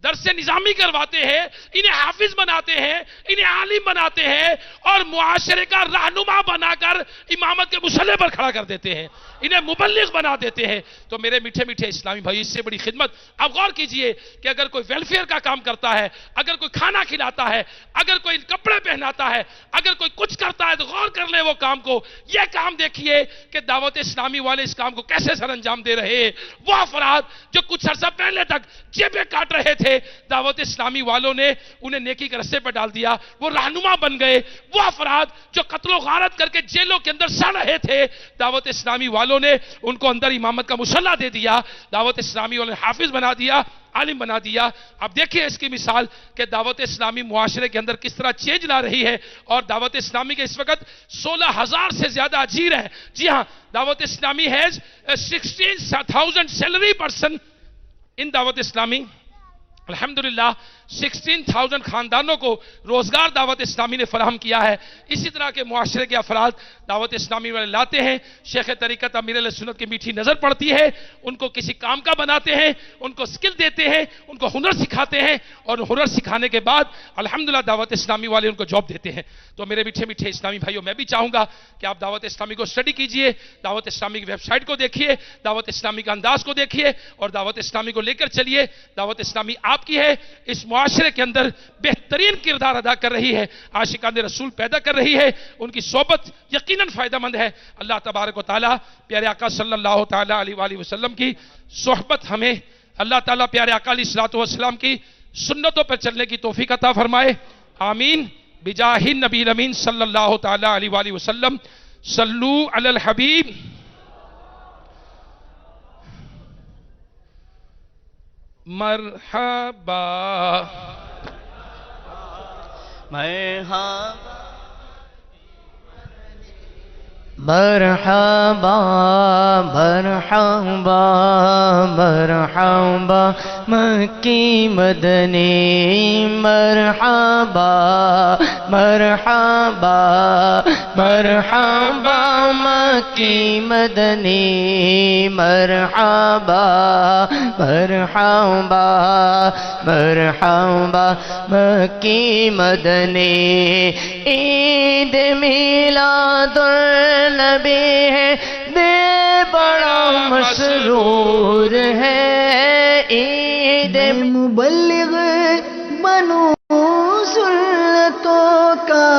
درس نظامی کرواتے ہیں انہیں حافظ بناتے ہیں انہیں عالم بناتے ہیں اور معاشرے کا رہنما بنا کر امامت کے مصلی پر کھڑا کر دیتے ہیں انہیں مبلغ بنا دیتے ہیں. تو میرے میٹھے میٹھے اسلامی بھائی اس سے بڑی خدمت آپ غور کیجئے کہ اگر کوئی ویلفیئر کا کام کرتا ہے اگر کوئی کھانا کھلاتا ہے اگر کوئی کپڑے پہناتا ہے اگر کوئی کچھ کرتا ہے تو غور کر لے وہ کام کو. یہ کام دیکھیے کہ دعوت اسلامی والے اس کام کو کیسے سر انجام دے رہے ہیں. وہ افراد جو کچھ عرصہ پہلے تک جیبیں کاٹ رہے تھے دعوت اسلامی والوں نے انہیں نیکی کے رستے پر ڈال دیا وہ رہنما بن گئے. وہ افراد جو قتل و غارت کر کے جیلوں کے اندر سڑ رہے تھے دعوت اسلامی والوں نے ان کو اندر امامت کا مصلی دے دیا. دعوت اسلامی والوں نے حافظ بنا دیا عالم بنا دیا. اب دیکھیے اس کی مثال کہ دعوت اسلامی معاشرے کے اندر کس طرح چینج لا رہی ہے. اور دعوت اسلامی کے اس وقت 16,000 سے زیادہ اجیر ہیں. جی ہاں دعوت اسلامی has 16,000 salary person ان دعوت اسلامی. الحمدللہ 16,000 خاندانوں کو روزگار دعوت اسلامی نے فراہم کیا ہے. اسی طرح کے معاشرے کے افراد دعوت اسلامی والے لاتے ہیں. شیخ طریقت امیر اہل سنت کی میٹھی نظر پڑتی ہے ان کو کسی کام کا بناتے ہیں ان کو سکل دیتے ہیں ان کو ہنر سکھاتے ہیں اور ہنر سکھانے کے بعد الحمدللہ دعوت اسلامی والے ان کو جاب دیتے ہیں. تو میرے میٹھے میٹھے اسلامی بھائیوں میں بھی چاہوں گا کہ آپ دعوت اسلامی کو اسٹڈی کیجئے دعوت اسلامی کی ویب سائٹ کو دیکھیے دعوت اسلامی کا انداز کو دیکھیے اور دعوت اسلامی کو لے کر چلیے. دعوت اسلامی آپ کی ہے اس معاشرے کے اندر بہترین کردار ادا کر رہی ہے عاشقان رسول پیدا کر رہی ہے ان کی صحبت یقیناً فائدہ مند ہے. اللہ تبارک و تعالی پیارے آقا صلی اللہ تعالی علیہ وآلہ وسلم کی صحبت ہمیں اللہ تعالی پیارے آقا علیہ الصلوۃ والسلام کی سنتوں پر چلنے کی توفیق عطا فرمائے. آمین بجاہ النبی الامین صلی اللہ تعالی علیہ وآلہ وسلم. صلو علی الحبیب. مرحبا مرحبا مرحبا مرحبا مرحبا مکی مدنی مرحبا مرحبا مرحبا مکی مدنی مرحبا مرحبا مرحبا مکی مدنی. عید میلاد نبی ہے دل بڑا مسرور ہے. عید مبلغ بنو سنتوں کا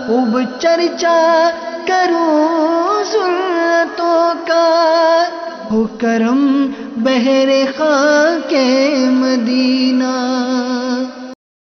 خوب چرچا کروں سنتوں کا. ہو کرم بہر خاک مدینہ